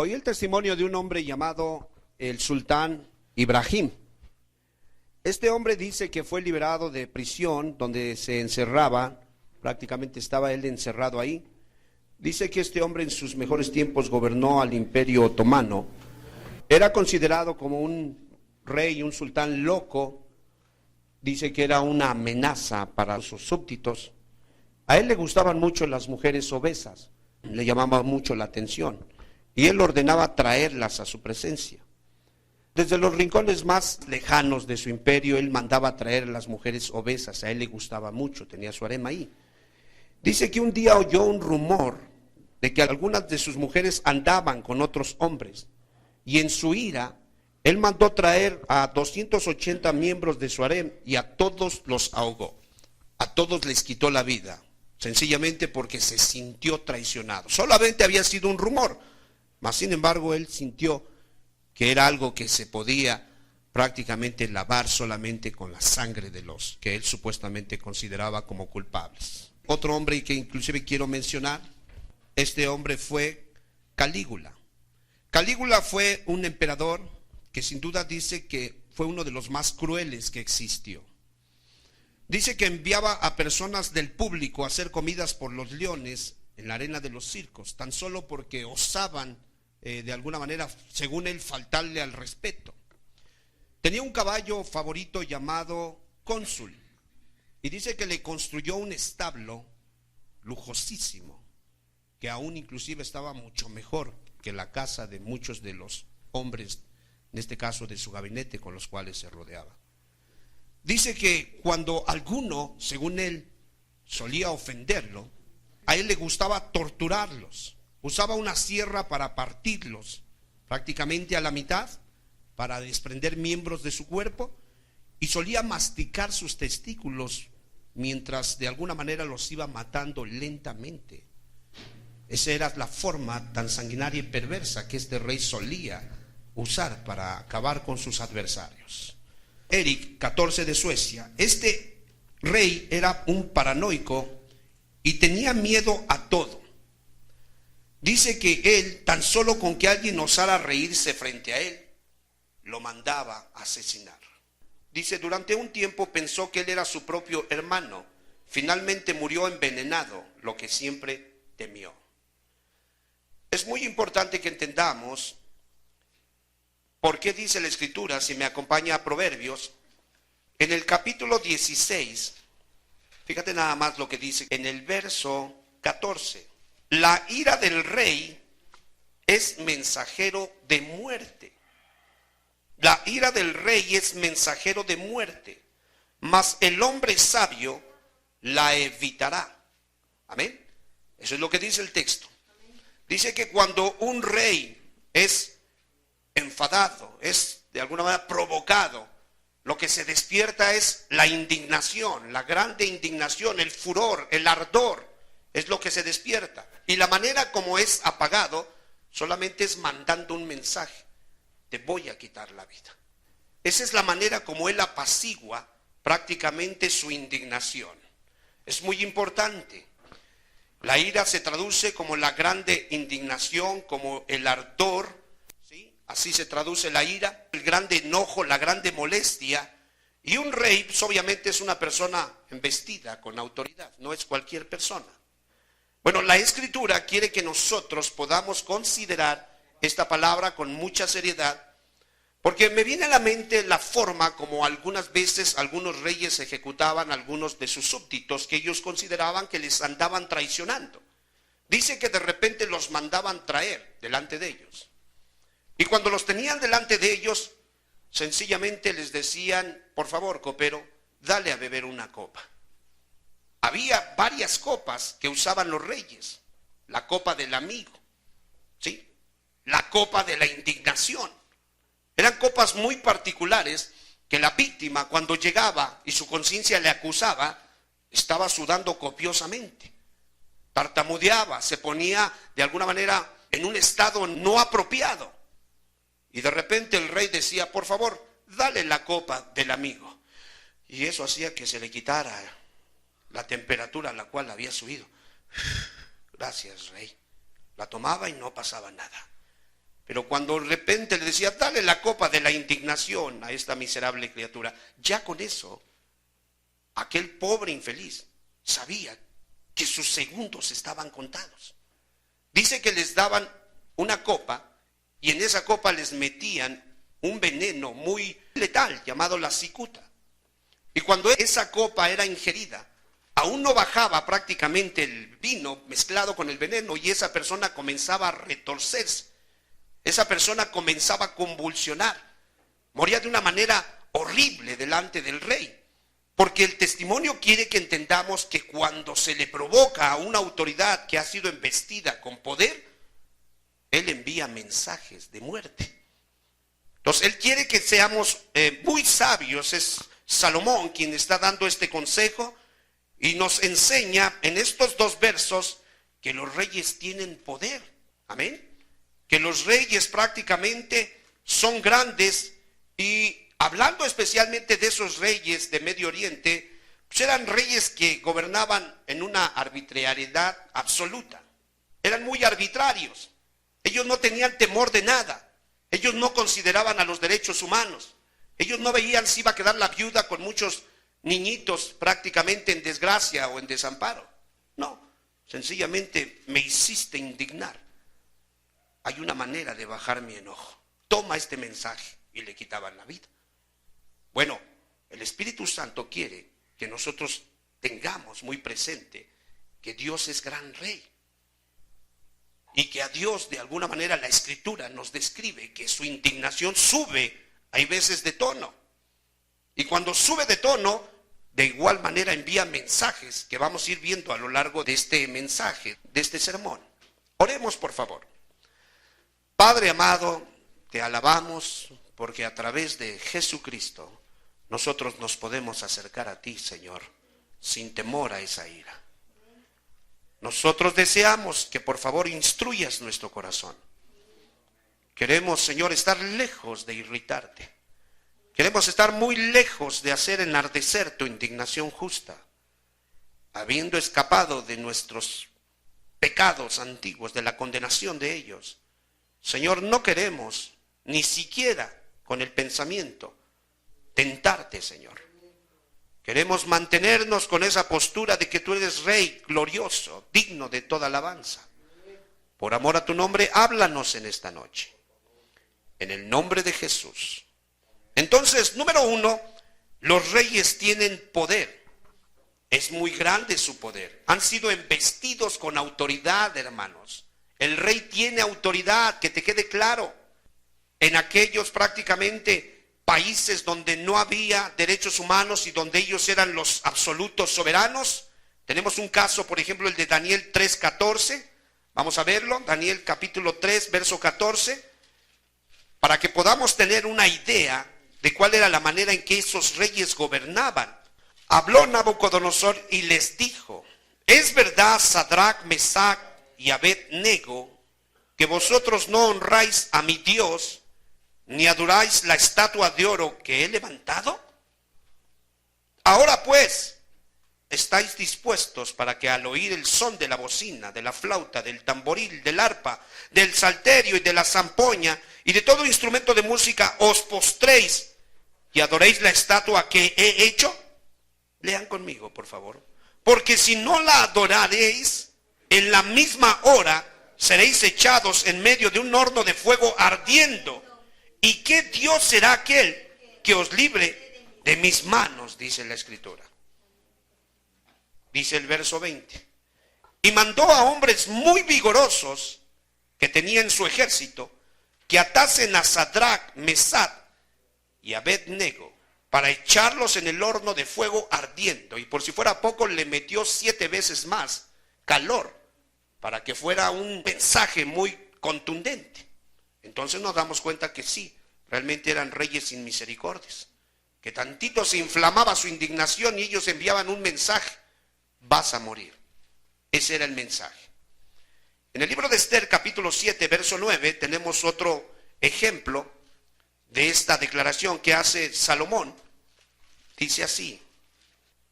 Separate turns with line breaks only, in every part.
Oí el testimonio de un hombre llamado el sultán Ibrahim. Este hombre dice que fue liberado de prisión donde se encerraba, prácticamente estaba él encerrado ahí. Dice que este hombre en sus mejores tiempos gobernó al Imperio Otomano. Era considerado como un rey, un sultán loco. Dice que era una amenaza para sus súbditos. A él le gustaban mucho las mujeres obesas, le llamaba mucho la atención y él ordenaba traerlas a su presencia. Desde los rincones más lejanos de su imperio él mandaba traer a las mujeres obesas, a él le gustaba mucho, tenía su harem ahí. Dice que un día oyó un rumor de que algunas de sus mujeres andaban con otros hombres y en su ira él mandó traer a 280 miembros de su harem y a todos los ahogó, a todos les quitó la vida. Sencillamente porque se sintió traicionado. Solamente había sido un rumor, mas sin embargo él sintió que era algo que se podía prácticamente lavar solamente con la sangre de los que él supuestamente consideraba como culpables. Otro hombre que inclusive quiero mencionar, este hombre fue Calígula. Calígula fue un emperador que sin duda dice que fue uno de los más crueles que existió. Dice que enviaba a personas del público a hacer comidas por los leones en la arena de los circos, tan solo porque osaban de alguna manera, según él, faltarle al respeto. Tenía un caballo favorito llamado Cónsul y dice que le construyó un establo lujosísimo, que aún inclusive estaba mucho mejor que la casa de muchos de los hombres, en este caso de su gabinete con los cuales se rodeaba. Dice que cuando alguno, según él, solía ofenderlo, a él le gustaba torturarlos. Usaba una sierra para partirlos prácticamente a la mitad, para desprender miembros de su cuerpo, y solía masticar sus testículos mientras de alguna manera los iba matando lentamente. Esa era la forma tan sanguinaria y perversa que este rey solía usar para acabar con sus adversarios. Eric XIV de Suecia, este rey era un paranoico y tenía miedo a todo. Dice que él, tan solo con que alguien osara reírse frente a él, lo mandaba a asesinar. Dice, durante un tiempo pensó que él era su propio hermano. Finalmente murió envenenado, lo que siempre temió. Es muy importante que entendamos por qué dice la Escritura, si me acompaña a Proverbios, en el capítulo 16, fíjate nada más lo que dice en el verso 14. La ira del rey es mensajero de muerte. La ira del rey es mensajero de muerte, mas el hombre sabio la evitará. Amén. Eso es lo que dice el texto. Dice que cuando un rey es enfadado, es de alguna manera provocado, lo que se despierta es la indignación, la grande indignación, el furor, el ardor, es lo que se despierta. Y la manera como es apagado solamente es mandando un mensaje: te voy a quitar la vida. Esa es la manera como él apacigua prácticamente su indignación. Es muy importante. La ira se traduce como la grande indignación, como el ardor, ¿sí? Así se traduce la ira, el grande enojo, la grande molestia. Y un rey, pues, obviamente es una persona investida con autoridad, no es cualquier persona. Bueno, la Escritura quiere que nosotros podamos considerar esta palabra con mucha seriedad, porque me viene a la mente la forma como algunas veces algunos reyes ejecutaban a algunos de sus súbditos que ellos consideraban que les andaban traicionando. Dice que de repente los mandaban traer delante de ellos. Y cuando los tenían delante de ellos, sencillamente les decían: por favor, copero, dale a beber una copa. Había varias copas que usaban los reyes. La copa del amigo, ¿sí? La copa de la indignación. Eran copas muy particulares que la víctima, cuando llegaba y su conciencia le acusaba, estaba sudando copiosamente. Tartamudeaba, se ponía de alguna manera en un estado no apropiado. Y de repente el rey decía: por favor, dale la copa del amigo. Y eso hacía que se le quitara la temperatura a la cual había subido. Gracias, rey. La tomaba y no pasaba nada. Pero cuando de repente le decía, dale la copa de la indignación a esta miserable criatura, ya con eso, aquel pobre infeliz sabía que sus segundos estaban contados. Dice que les daban una copa y en esa copa les metían un veneno muy letal llamado la cicuta. Y cuando esa copa era ingerida, aún no bajaba prácticamente el vino mezclado con el veneno y esa persona comenzaba a retorcerse. Esa persona comenzaba a convulsionar. Moría de una manera horrible delante del rey. Porque el testimonio quiere que entendamos que cuando se le provoca a una autoridad que ha sido embestida con poder, él envía mensajes de muerte. Entonces, él quiere que seamos muy sabios. Es Salomón quien está dando este consejo y nos enseña en estos dos versos que los reyes tienen poder. Amén. Que los reyes prácticamente son grandes y hablando especialmente de esos reyes de Medio Oriente, pues eran reyes que gobernaban en una arbitrariedad absoluta. Eran muy arbitrarios. Ellos no tenían temor de nada. Ellos no consideraban a los derechos humanos. Ellos no veían si iba a quedar la viuda con muchos niñitos prácticamente en desgracia o en desamparo. No, sencillamente me hiciste indignar. Hay una manera de bajar mi enojo. Toma este mensaje y le quitaban la vida. Bueno, el Espíritu Santo quiere que nosotros tengamos muy presente que Dios es gran rey y que a Dios de alguna manera la Escritura nos describe que su indignación sube, hay veces de tono, y cuando sube de tono, de igual manera envía mensajes que vamos a ir viendo a lo largo de este mensaje, de este sermón. Oremos por favor. Padre amado, te alabamos porque a través de Jesucristo nosotros nos podemos acercar a ti, Señor, sin temor a esa ira. Nosotros deseamos que por favor instruyas nuestro corazón. Queremos, Señor, estar lejos de irritarte. Queremos estar muy lejos de hacer enardecer tu indignación justa, habiendo escapado de nuestros pecados antiguos, de la condenación de ellos. Señor, no queremos ni siquiera con el pensamiento tentarte, Señor. Queremos mantenernos con esa postura de que tú eres Rey glorioso, digno de toda alabanza. Por amor a tu nombre, háblanos en esta noche. En el nombre de Jesús. Entonces, número 1, los reyes tienen poder. Es muy grande su poder. Han sido embestidos con autoridad, hermanos. El rey tiene autoridad, que te quede claro. En aquellos prácticamente países donde no había derechos humanos y donde ellos eran los absolutos soberanos. Tenemos un caso, por ejemplo, el de Daniel 3:14. Vamos a verlo, Daniel capítulo 3, verso 14, para que podamos tener una idea de cuál era la manera en que esos reyes gobernaban. Habló Nabucodonosor y les dijo: es verdad, Sadrach, Mesach y Abed-nego, que vosotros no honráis a mi Dios, ni adoráis la estatua de oro que he levantado. Ahora pues, ¿estáis dispuestos para que al oír el son de la bocina, de la flauta, del tamboril, del arpa, del salterio y de la zampoña y de todo instrumento de música os postréis y adoréis la estatua que he hecho? Lean conmigo, por favor. Porque si no la adoraréis, en la misma hora seréis echados en medio de un horno de fuego ardiendo. ¿Y qué Dios será aquel que os libre de mis manos? Dice la Escritura. Dice el verso 20. Y mandó a hombres muy vigorosos que tenía en su ejército que atasen a Sadrach, Mesach y Abed-nego para echarlos en el horno de fuego ardiendo. Y por si fuera poco, le metió 7 veces más calor para que fuera un mensaje muy contundente. Entonces nos damos cuenta que sí, realmente eran reyes sin misericordias, que tantito se inflamaba su indignación y ellos enviaban un mensaje: vas a morir. Ese era el mensaje. En el libro de Esther, capítulo 7, verso 9, tenemos otro ejemplo de esta declaración que hace Salomón. Dice así: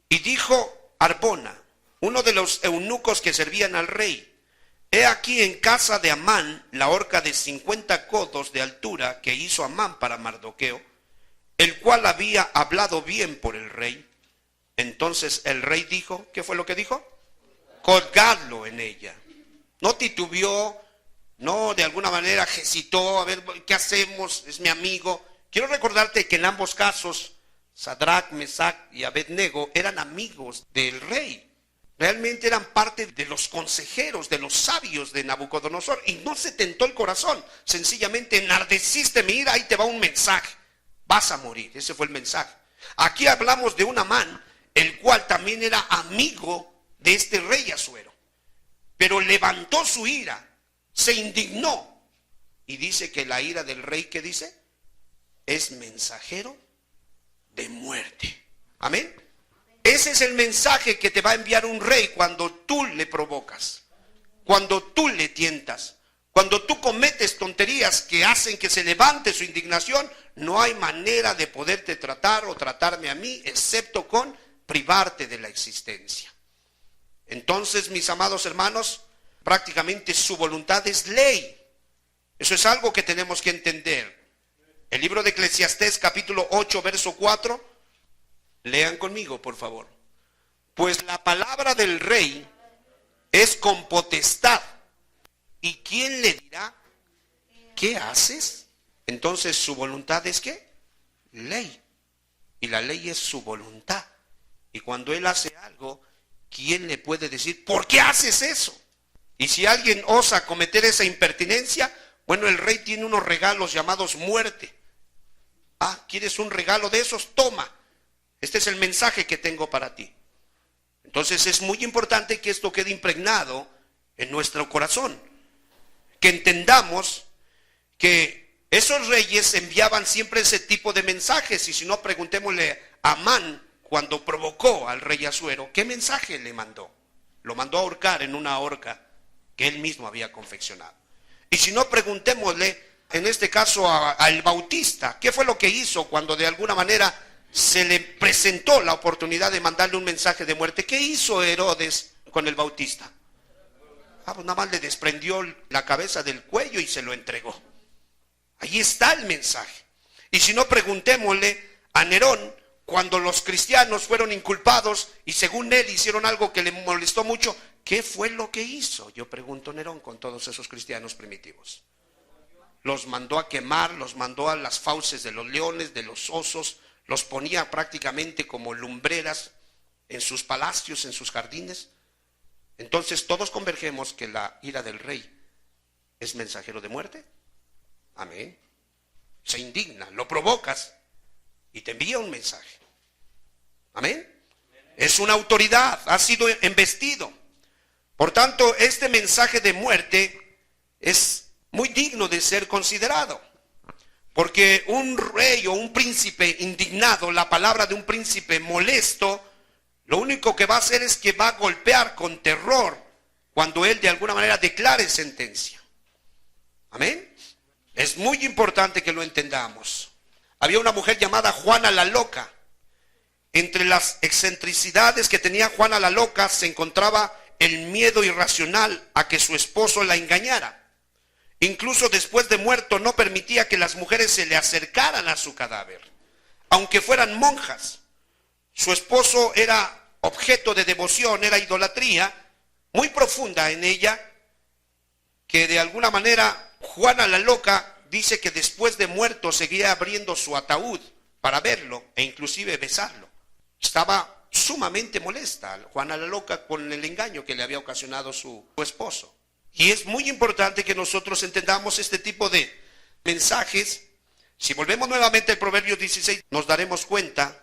y dijo Arbona, uno de los eunucos que servían al rey: he aquí en casa de Amán la horca de 50 codos de altura que hizo Amán para Mardoqueo, el cual había hablado bien por el rey. Entonces el rey dijo, ¿qué fue lo que dijo? Colgadlo en ella. No titubeó, no de alguna manera hesitó, a ver, ¿qué hacemos? Es mi amigo. Quiero recordarte que en ambos casos, Sadrach, Mesach y Abednego eran amigos del rey. Realmente eran parte de los consejeros, de los sabios de Nabucodonosor. Y no se tentó el corazón. Sencillamente enardeciste mi ira, ahí te va un mensaje. Vas a morir. Ese fue el mensaje. Aquí hablamos de un Amán, el cual también era amigo de este rey Asuero. Pero levantó su ira, se indignó. Y dice que la ira del rey, ¿qué dice? Es mensajero de muerte. Amén. Ese es el mensaje que te va a enviar un rey cuando tú le provocas, cuando tú le tientas, cuando tú cometes tonterías que hacen que se levante su indignación. No hay manera de poderte tratar o tratarme a mí, excepto con privarte de la existencia. Entonces, mis amados hermanos, prácticamente su voluntad es ley. Eso es algo que tenemos que entender. El libro de Eclesiastés capítulo 8 verso 4, lean conmigo por favor. Pues la palabra del rey es con potestad, ¿y quién le dirá qué haces? Entonces su voluntad es ¿qué? Ley. Y la ley es su voluntad. Y cuando él hace algo, ¿quién le puede decir por qué haces eso? Y si alguien osa cometer esa impertinencia, bueno, el rey tiene unos regalos llamados muerte. Ah, ¿quieres un regalo de esos? Toma. Este es el mensaje que tengo para ti. Entonces es muy importante que esto quede impregnado en nuestro corazón. Que entendamos que esos reyes enviaban siempre ese tipo de mensajes. Y si no, preguntémosle a Amán cuando provocó al rey Asuero, ¿qué mensaje le mandó? Lo mandó a ahorcar en una horca que él mismo había confeccionado. Y si no, preguntémosle en este caso al Bautista, ¿qué fue lo que hizo cuando de alguna manera se le presentó la oportunidad de mandarle un mensaje de muerte? ¿Qué hizo Herodes con el Bautista? Pues nada más le desprendió la cabeza del cuello y se lo entregó. Ahí está el mensaje. Y si no, preguntémosle a Nerón, cuando los cristianos fueron inculpados y según él hicieron algo que le molestó mucho, ¿qué fue lo que hizo? Yo pregunto, Nerón, con todos esos cristianos primitivos. Los mandó a quemar, los mandó a las fauces de los leones, de los osos, los ponía prácticamente como lumbreras en sus palacios, en sus jardines. Entonces todos convergemos que la ira del rey es mensajero de muerte. Amén. Se indigna, lo provocas y te envía un mensaje. Amén. Es una autoridad, ha sido embestido. Por tanto, este mensaje de muerte es muy digno de ser considerado. Porque un rey o un príncipe indignado, la palabra de un príncipe molesto, lo único que va a hacer es que va a golpear con terror cuando él de alguna manera declare sentencia. Amén. Es muy importante que lo entendamos. Había una mujer llamada Juana la Loca. Entre las excentricidades que tenía Juana la Loca se encontraba el miedo irracional a que su esposo la engañara. Incluso después de muerto no permitía que las mujeres se le acercaran a su cadáver, aunque fueran monjas. Su esposo era objeto de devoción, era idolatría muy profunda en ella, que de alguna manera Juana la Loca dice que después de muerto seguía abriendo su ataúd para verlo e inclusive besarlo. Estaba sumamente molesta Juana la Loca con el engaño que le había ocasionado su esposo. Y es muy importante que nosotros entendamos este tipo de mensajes. Si volvemos nuevamente al Proverbios 16, nos daremos cuenta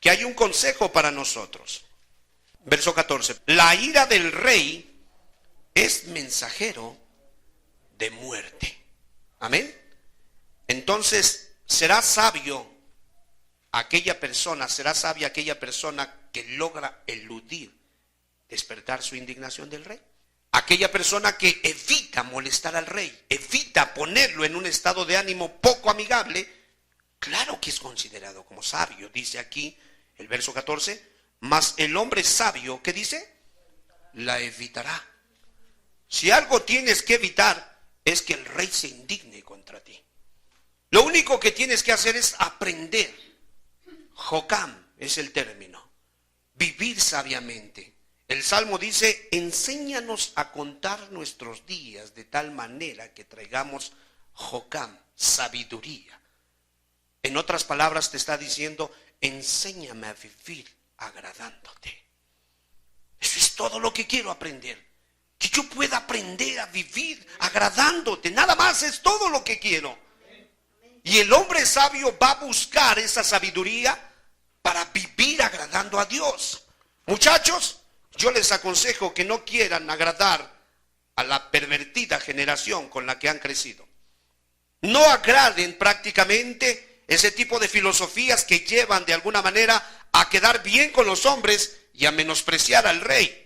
que hay un consejo para nosotros. Verso 14. La ira del rey es mensajero de muerte. Amén. Entonces, será sabia aquella persona que logra eludir, despertar su indignación del rey. Aquella persona que evita molestar al rey, evita ponerlo en un estado de ánimo poco amigable, claro que es considerado como sabio. Dice aquí el verso 14, mas el hombre sabio, ¿qué dice? La evitará. Si algo tienes que evitar es que el rey se indigne contra ti. Lo único que tienes que hacer es aprender. Jocam es el término. Vivir sabiamente. El Salmo dice, enséñanos a contar nuestros días de tal manera que traigamos Jocam, sabiduría. En otras palabras te está diciendo, enséñame a vivir agradándote. Eso es todo lo que quiero aprender. Que yo pueda aprender a vivir agradándote. Nada más es todo lo que quiero. Y el hombre sabio va a buscar esa sabiduría para vivir agradando a Dios. Muchachos, yo les aconsejo que no quieran agradar a la pervertida generación con la que han crecido. No agraden prácticamente ese tipo de filosofías que llevan de alguna manera a quedar bien con los hombres y a menospreciar al rey.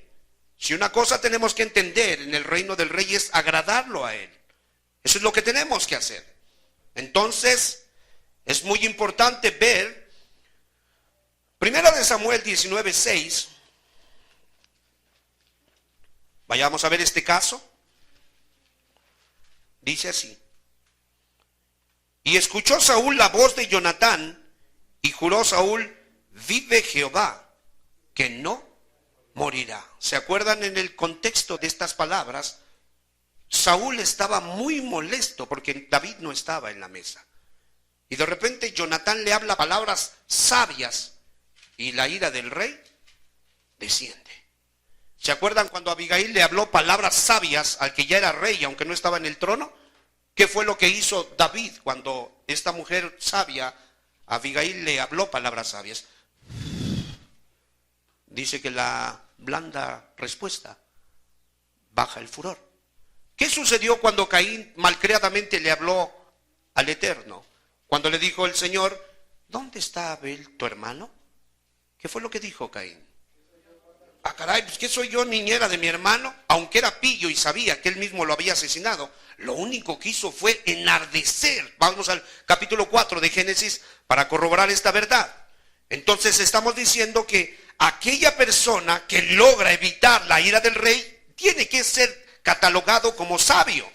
Si una cosa tenemos que entender en el reino del rey es agradarlo a él. Eso es lo que tenemos que hacer. Entonces, es muy importante ver, 1 Samuel 19:6. Vayamos a ver este caso. Dice así. Y escuchó Saúl la voz de Jonatán, y juró Saúl, vive Jehová, que no morirá. ¿Se acuerdan en el contexto de estas palabras? Saúl estaba muy molesto porque David no estaba en la mesa. Y de repente Jonatán le habla palabras sabias y la ira del rey desciende. ¿Se acuerdan cuando Abigail le habló palabras sabias al que ya era rey, aunque no estaba en el trono? ¿Qué fue lo que hizo David cuando esta mujer sabia, Abigail, le habló palabras sabias? Dice que la blanda respuesta baja el furor. ¿Qué sucedió cuando Caín malcriadamente le habló al Eterno? Cuando le dijo el Señor, ¿dónde está Abel, tu hermano? ¿Qué fue lo que dijo Caín? Ah, caray, pues ¿qué soy yo, niñera de mi hermano? Aunque era pillo y sabía que él mismo lo había asesinado, lo único que hizo fue enardecer. Vamos al capítulo 4 de Génesis para corroborar esta verdad. Entonces estamos diciendo que aquella persona que logra evitar la ira del rey tiene que ser catalogado como sabio.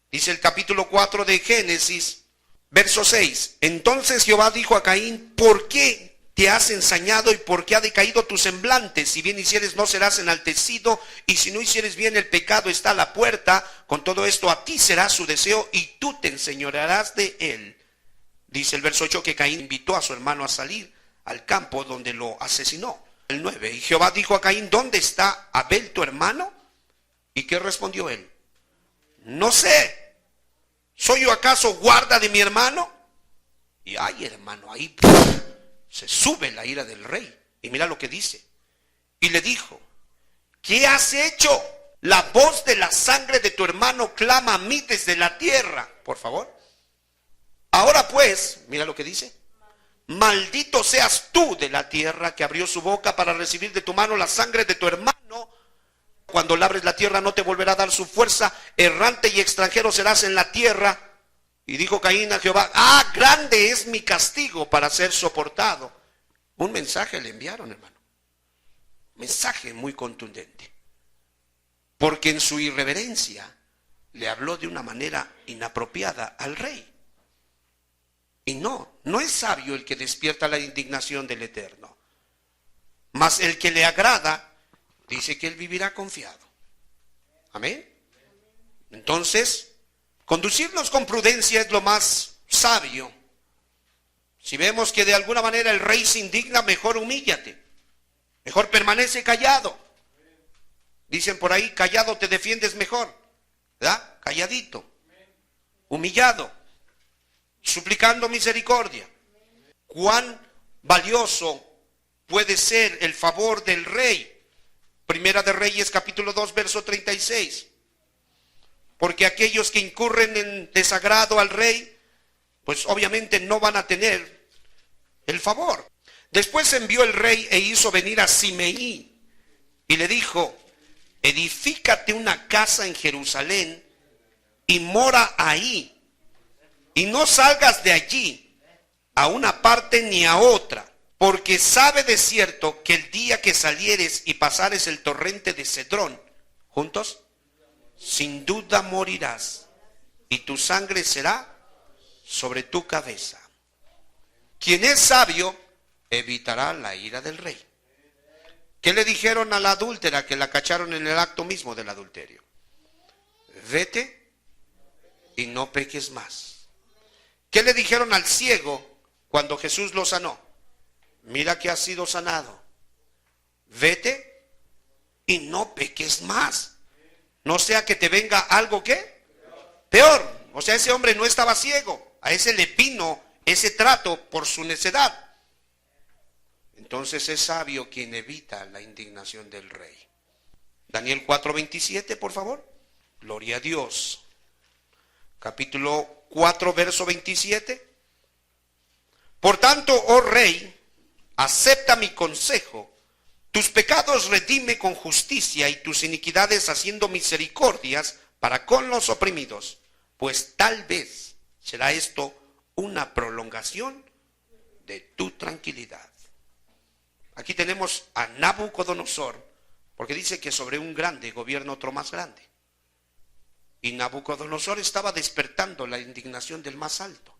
Dice el capítulo 4 de Génesis, verso 6. Entonces Jehová dijo a Caín, ¿por qué te has ensañado y por qué ha decaído tu semblante? Si bien hicieres no serás enaltecido, y si no hicieres bien el pecado está a la puerta. Con todo esto a ti será su deseo y tú te enseñorearás de él. Dice el verso 8 que Caín invitó a su hermano a salir al campo donde lo asesinó. El 9. Y Jehová dijo a Caín, ¿dónde está Abel tu hermano? ¿Y qué respondió él? No sé. ¿Soy yo acaso guarda de mi hermano? Y ay, hermano, ahí se sube la ira del rey. Y mira lo que dice. Y le dijo, ¿qué has hecho? La voz de la sangre de tu hermano clama a mí desde la tierra. Por favor. Ahora pues, mira lo que dice. Maldito seas tú de la tierra que abrió su boca para recibir de tu mano la sangre de tu hermano. Cuando labres la tierra no te volverá a dar su fuerza. Errante y extranjero serás en la tierra. Y dijo Caín a Jehová, grande es mi castigo para ser soportado. Un mensaje le enviaron, hermano. Mensaje muy contundente. Porque en su irreverencia le habló de una manera inapropiada al rey. Y no es sabio el que despierta la indignación del Eterno. Mas el que le agrada, dice que él vivirá confiado. Amén. Entonces, conducirnos con prudencia es lo más sabio. Si vemos que de alguna manera el rey se indigna, mejor humíllate. Mejor permanece callado. Dicen por ahí, callado te defiendes mejor. ¿Verdad? Calladito. Humillado. Suplicando misericordia. Cuán valioso puede ser el favor del rey. Primera de Reyes, capítulo 2, verso 36. Porque aquellos que incurren en desagrado al rey, pues obviamente no van a tener el favor. Después envió el rey e hizo venir a Simeí y le dijo, edifícate una casa en Jerusalén y mora ahí. Y no salgas de allí a una parte ni a otra. Porque sabe de cierto que el día que salieres y pasares el torrente de Cedrón, ¿juntos? sin duda morirás, y tu sangre será sobre tu cabeza. Quien es sabio evitará la ira del rey. ¿Qué le dijeron a la adúltera que la cacharon en el acto mismo del adulterio? Vete y no peques más. ¿Qué le dijeron al ciego cuando Jesús lo sanó? Mira que has sido sanado. Vete y no peques más. No sea que te venga algo ¿qué? Peor. O sea, ese hombre no estaba ciego. A ese le vino ese trato por su necedad. Entonces es sabio quien evita la indignación del rey. Daniel 4:27, por favor. Gloria a Dios. Capítulo 4, verso 27. Por tanto, oh rey, acepta mi consejo. Tus pecados redime con justicia y tus iniquidades haciendo misericordias para con los oprimidos. Pues tal vez será esto una prolongación de tu tranquilidad. Aquí tenemos a Nabucodonosor, porque dice que sobre un grande gobierna otro más grande. Y Nabucodonosor estaba despertando la indignación del más alto.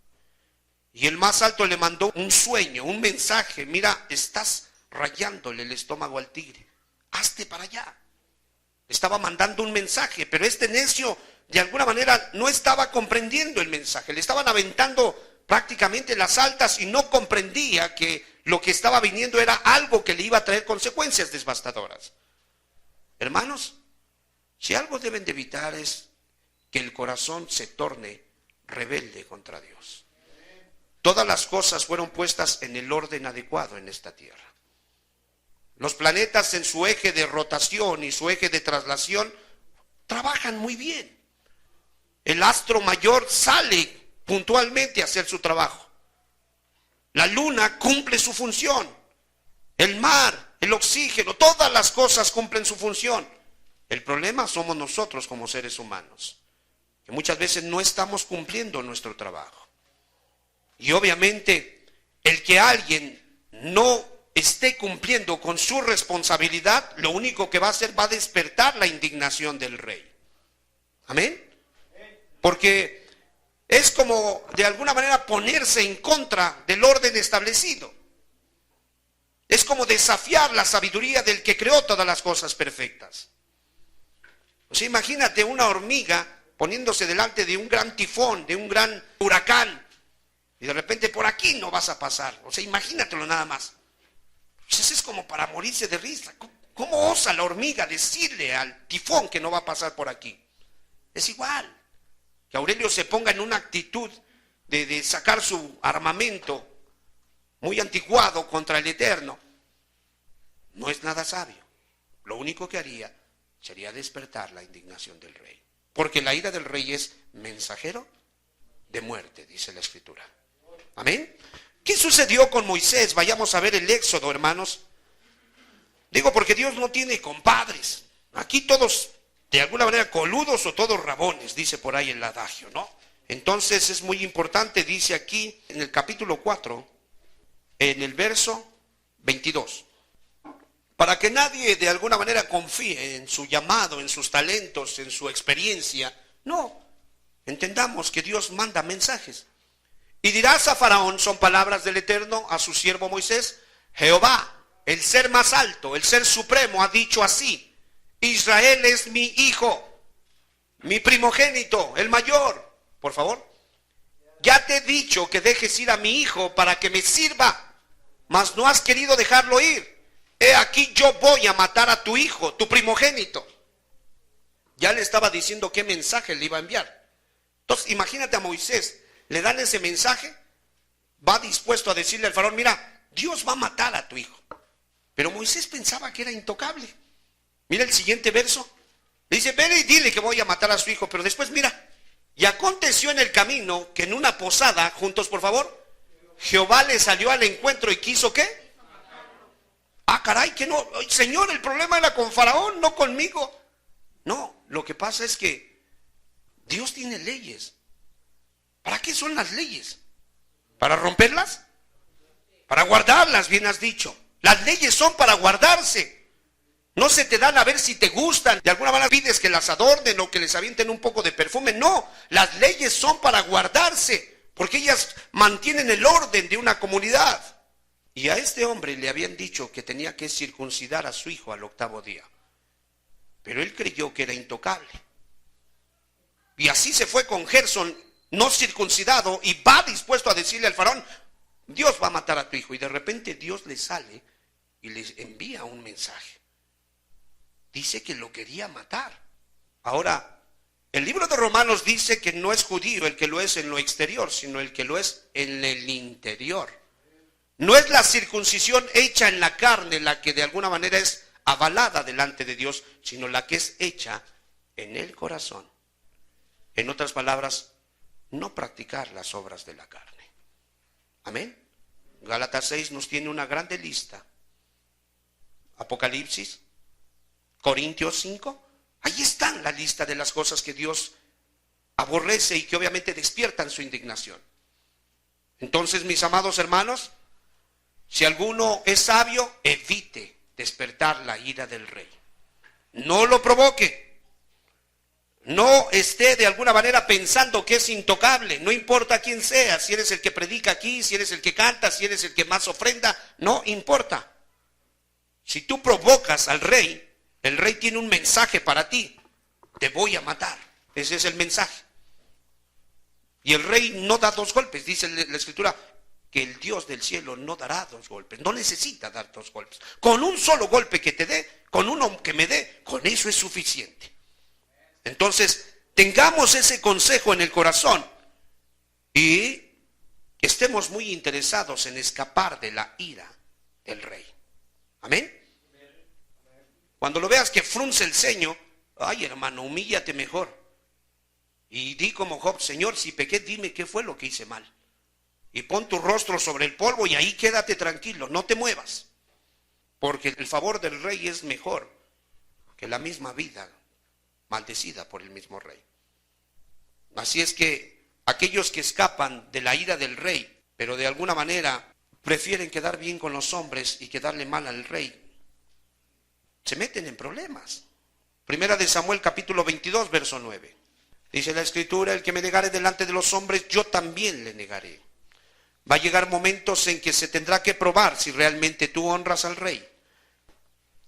Y el más alto le mandó un sueño, un mensaje. Mira, estás rayándole el estómago al tigre. Hazte para allá. Estaba mandando un mensaje, pero este necio de alguna manera no estaba comprendiendo el mensaje. Le estaban aventando prácticamente las altas y no comprendía que lo que estaba viniendo era algo que le iba a traer consecuencias devastadoras. Hermanos, si algo deben de evitar es que el corazón se torne rebelde contra Dios. Todas las cosas fueron puestas en el orden adecuado en esta tierra. Los planetas en su eje de rotación y su eje de traslación trabajan muy bien. El astro mayor sale puntualmente a hacer su trabajo. La luna cumple su función. El mar, el oxígeno, todas las cosas cumplen su función. El problema somos nosotros como seres humanos, que muchas veces no estamos cumpliendo nuestro trabajo. Y obviamente el que alguien no esté cumpliendo con su responsabilidad, lo único que va a hacer va a despertar la indignación del rey. Amén. Porque es como de alguna manera ponerse en contra del orden establecido. Es como desafiar la sabiduría del que creó todas las cosas perfectas. O sea, imagínate una hormiga poniéndose delante de un gran tifón, de un gran huracán, y de repente por aquí no vas a pasar. O sea, imagínatelo nada más. Pues eso es como para morirse de risa. ¿Cómo osa la hormiga decirle al tifón que no va a pasar por aquí? Es igual. Que Aurelio se ponga en una actitud de sacar su armamento muy anticuado contra el Eterno. No es nada sabio. Lo único que haría sería despertar la indignación del rey. Porque la ira del rey es mensajero de muerte, dice la Escritura. Amén. ¿Qué sucedió con Moisés? Vayamos a ver el Éxodo, hermanos. Digo porque Dios no tiene compadres. Aquí todos, de alguna manera, coludos o todos rabones, dice por ahí el adagio, ¿no? Entonces es muy importante, dice aquí en el capítulo 4, en el verso 22. Para que nadie de alguna manera confíe en su llamado, en sus talentos, en su experiencia. No, entendamos que Dios manda mensajes. Y dirás a Faraón, son palabras del Eterno a su siervo Moisés, Jehová, el ser más alto, el ser supremo, ha dicho así: Israel es mi hijo, mi primogénito, el mayor. Por favor, ya te he dicho que dejes ir a mi hijo para que me sirva, mas no has querido dejarlo ir. He aquí yo voy a matar a tu hijo, tu primogénito. Ya le estaba diciendo qué mensaje le iba a enviar. Entonces imagínate a Moisés, le dan ese mensaje, va dispuesto a decirle al faraón, mira, Dios va a matar a tu hijo. Pero Moisés pensaba que era intocable. Mira el siguiente verso. Le dice, ven y dile que voy a matar a su hijo. Pero después mira, y aconteció en el camino que en una posada, juntos por favor, Jehová le salió al encuentro y quiso ¿qué? Ah, caray, que no, Señor, el problema era con Faraón, no conmigo. No, lo que pasa es que Dios tiene leyes. ¿Para qué son las leyes? ¿Para romperlas? Para guardarlas, bien has dicho. Las leyes son para guardarse. No se te dan a ver si te gustan. De alguna manera pides que las adornen o que les avienten un poco de perfume. No, las leyes son para guardarse, porque ellas mantienen el orden de una comunidad. Y a este hombre le habían dicho que tenía que circuncidar a su hijo al 8º día. Pero él creyó que era intocable. Y así se fue con Gerson, no circuncidado, y va dispuesto a decirle al faraón, Dios va a matar a tu hijo. Y de repente Dios le sale y le envía un mensaje. Dice que lo quería matar. Ahora, el libro de Romanos dice que no es judío el que lo es en lo exterior, sino el que lo es en el interior. No es la circuncisión hecha en la carne la que de alguna manera es avalada delante de Dios, sino la que es hecha en el corazón. En otras palabras, no practicar las obras de la carne. Amén. Gálatas 6 nos tiene una grande lista. Apocalipsis, Corintios 5, ahí están la lista de las cosas que Dios aborrece y que obviamente despiertan su indignación. Entonces, mis amados hermanos, si alguno es sabio, evite despertar la ira del rey. No lo provoque. No esté de alguna manera pensando que es intocable, no importa quién sea, si eres el que predica aquí, si eres el que canta, si eres el que más ofrenda, no importa. Si tú provocas al rey, el rey tiene un mensaje para ti, te voy a matar, ese es el mensaje. Y el rey no da 2 golpes, dice la escritura, que el Dios del cielo no dará 2 golpes, no necesita dar 2 golpes. Con un solo golpe que te dé, con uno que me dé, con eso es suficiente. Entonces, tengamos ese consejo en el corazón y estemos muy interesados en escapar de la ira del rey. Amén. Cuando lo veas que frunce el ceño, ay hermano, humíllate mejor. Y di como Job, Señor, si pequé, dime qué fue lo que hice mal. Y pon tu rostro sobre el polvo y ahí quédate tranquilo, no te muevas. Porque el favor del rey es mejor que la misma vida maldecida por el mismo rey. Así es que aquellos que escapan de la ira del rey, pero de alguna manera prefieren quedar bien con los hombres y quedarle mal al rey, se meten en problemas. Primera de Samuel capítulo 22 verso 9. Dice la escritura, el que me negare delante de los hombres, yo también le negaré. Va a llegar momentos en que se tendrá que probar si realmente tú honras al rey.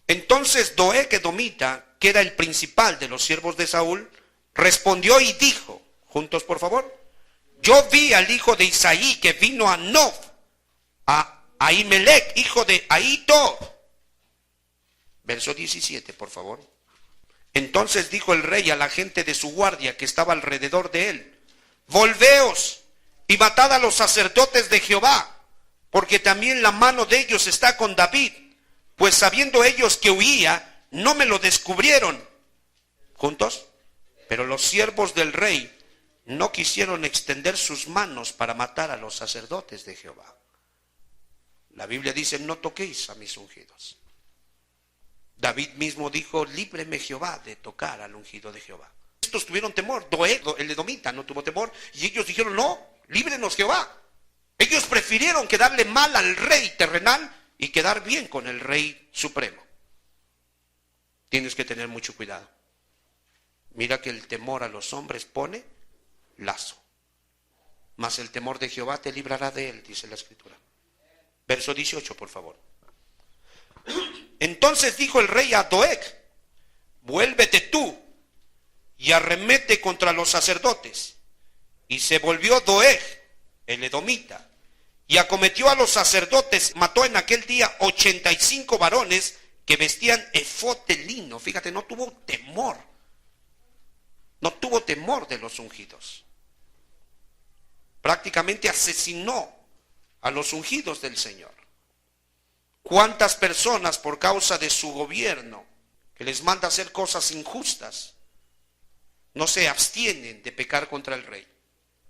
Entonces Doeg edomita, que era el principal de los siervos de Saúl, respondió y dijo, juntos por favor, yo vi al hijo de Isaí que vino a Nob, a Ahimelech, hijo de Ahitob. Verso 17, por favor. Entonces dijo el rey a la gente de su guardia que estaba alrededor de él, volveos y matad a los sacerdotes de Jehová, porque también la mano de ellos está con David, pues sabiendo ellos que huía, no me lo descubrieron. ¿Juntos? Pero los siervos del rey no quisieron extender sus manos para matar a los sacerdotes de Jehová. La Biblia dice, no toquéis a mis ungidos. David mismo dijo, líbreme Jehová de tocar al ungido de Jehová. Estos tuvieron temor, Doeg, el edomita, no tuvo temor, y ellos dijeron, no, líbrenos Jehová. Ellos prefirieron quedarle mal al rey terrenal y quedar bien con el rey supremo. Tienes que tener mucho cuidado. Mira que el temor a los hombres pone lazo, mas el temor de Jehová te librará de él, dice la escritura. Verso 18, por favor. Entonces dijo el rey a Doeg, vuélvete tú y arremete contra los sacerdotes. Y se volvió Doeg, el edomita, y acometió a los sacerdotes, mató en aquel día 85 varones que vestían efod de lino. Fíjate, no tuvo temor de los ungidos. Prácticamente asesinó a los ungidos del Señor. ¿Cuántas personas por causa de su gobierno, que les manda hacer cosas injustas, no se abstienen de pecar contra el rey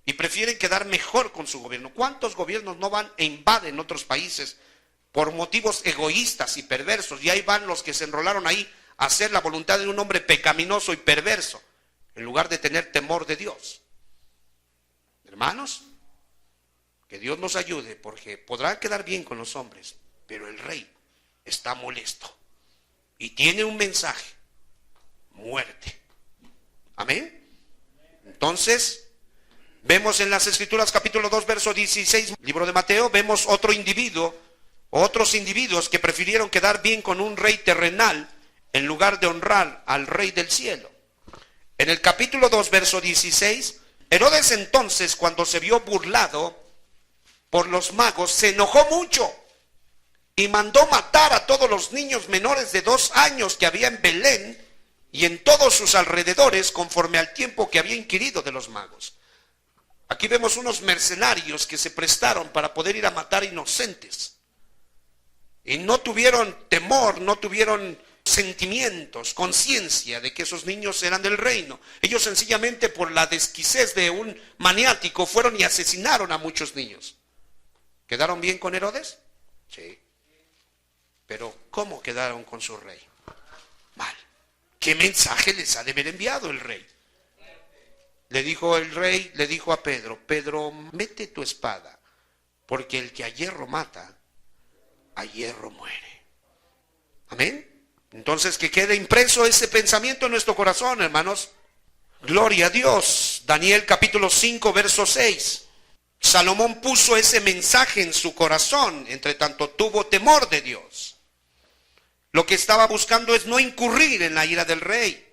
y prefieren quedar mejor con su gobierno? ¿Cuántos gobiernos no van e invaden otros países por motivos egoístas y perversos? Y ahí van los que se enrolaron ahí a hacer la voluntad de un hombre pecaminoso y perverso, en lugar de tener temor de Dios. Hermanos, que Dios nos ayude, porque podrán quedar bien con los hombres, pero el rey está molesto. y tiene un mensaje: muerte. Amén. Entonces, vemos en las Escrituras capítulo 2, verso 16, libro de Mateo, vemos otros individuos que prefirieron quedar bien con un rey terrenal en lugar de honrar al rey del cielo. En el capítulo 2, verso 16, Herodes entonces, cuando se vio burlado por los magos, se enojó mucho y mandó matar a todos los niños menores de 2 años que había en Belén y en todos sus alrededores, conforme al tiempo que había inquirido de los magos. Aquí vemos unos mercenarios que se prestaron para poder ir a matar inocentes. Y no tuvieron temor, no tuvieron sentimientos, conciencia de que esos niños eran del reino. Ellos sencillamente, por la desquicez de un maniático, fueron y asesinaron a muchos niños. ¿Quedaron bien con Herodes? Sí. Pero ¿cómo quedaron con su rey? Mal. ¿Qué mensaje les ha de haber enviado el rey? Le dijo el rey, le dijo a Pedro: Pedro, mete tu espada, porque el que a hierro mata, a hierro muere. Amén. Entonces, que quede impreso ese pensamiento en nuestro corazón, hermanos. Gloria a Dios. Daniel capítulo 5, verso 6. Salomón puso ese mensaje en su corazón, entre tanto tuvo temor de Dios. Lo que estaba buscando es no incurrir en la ira del rey.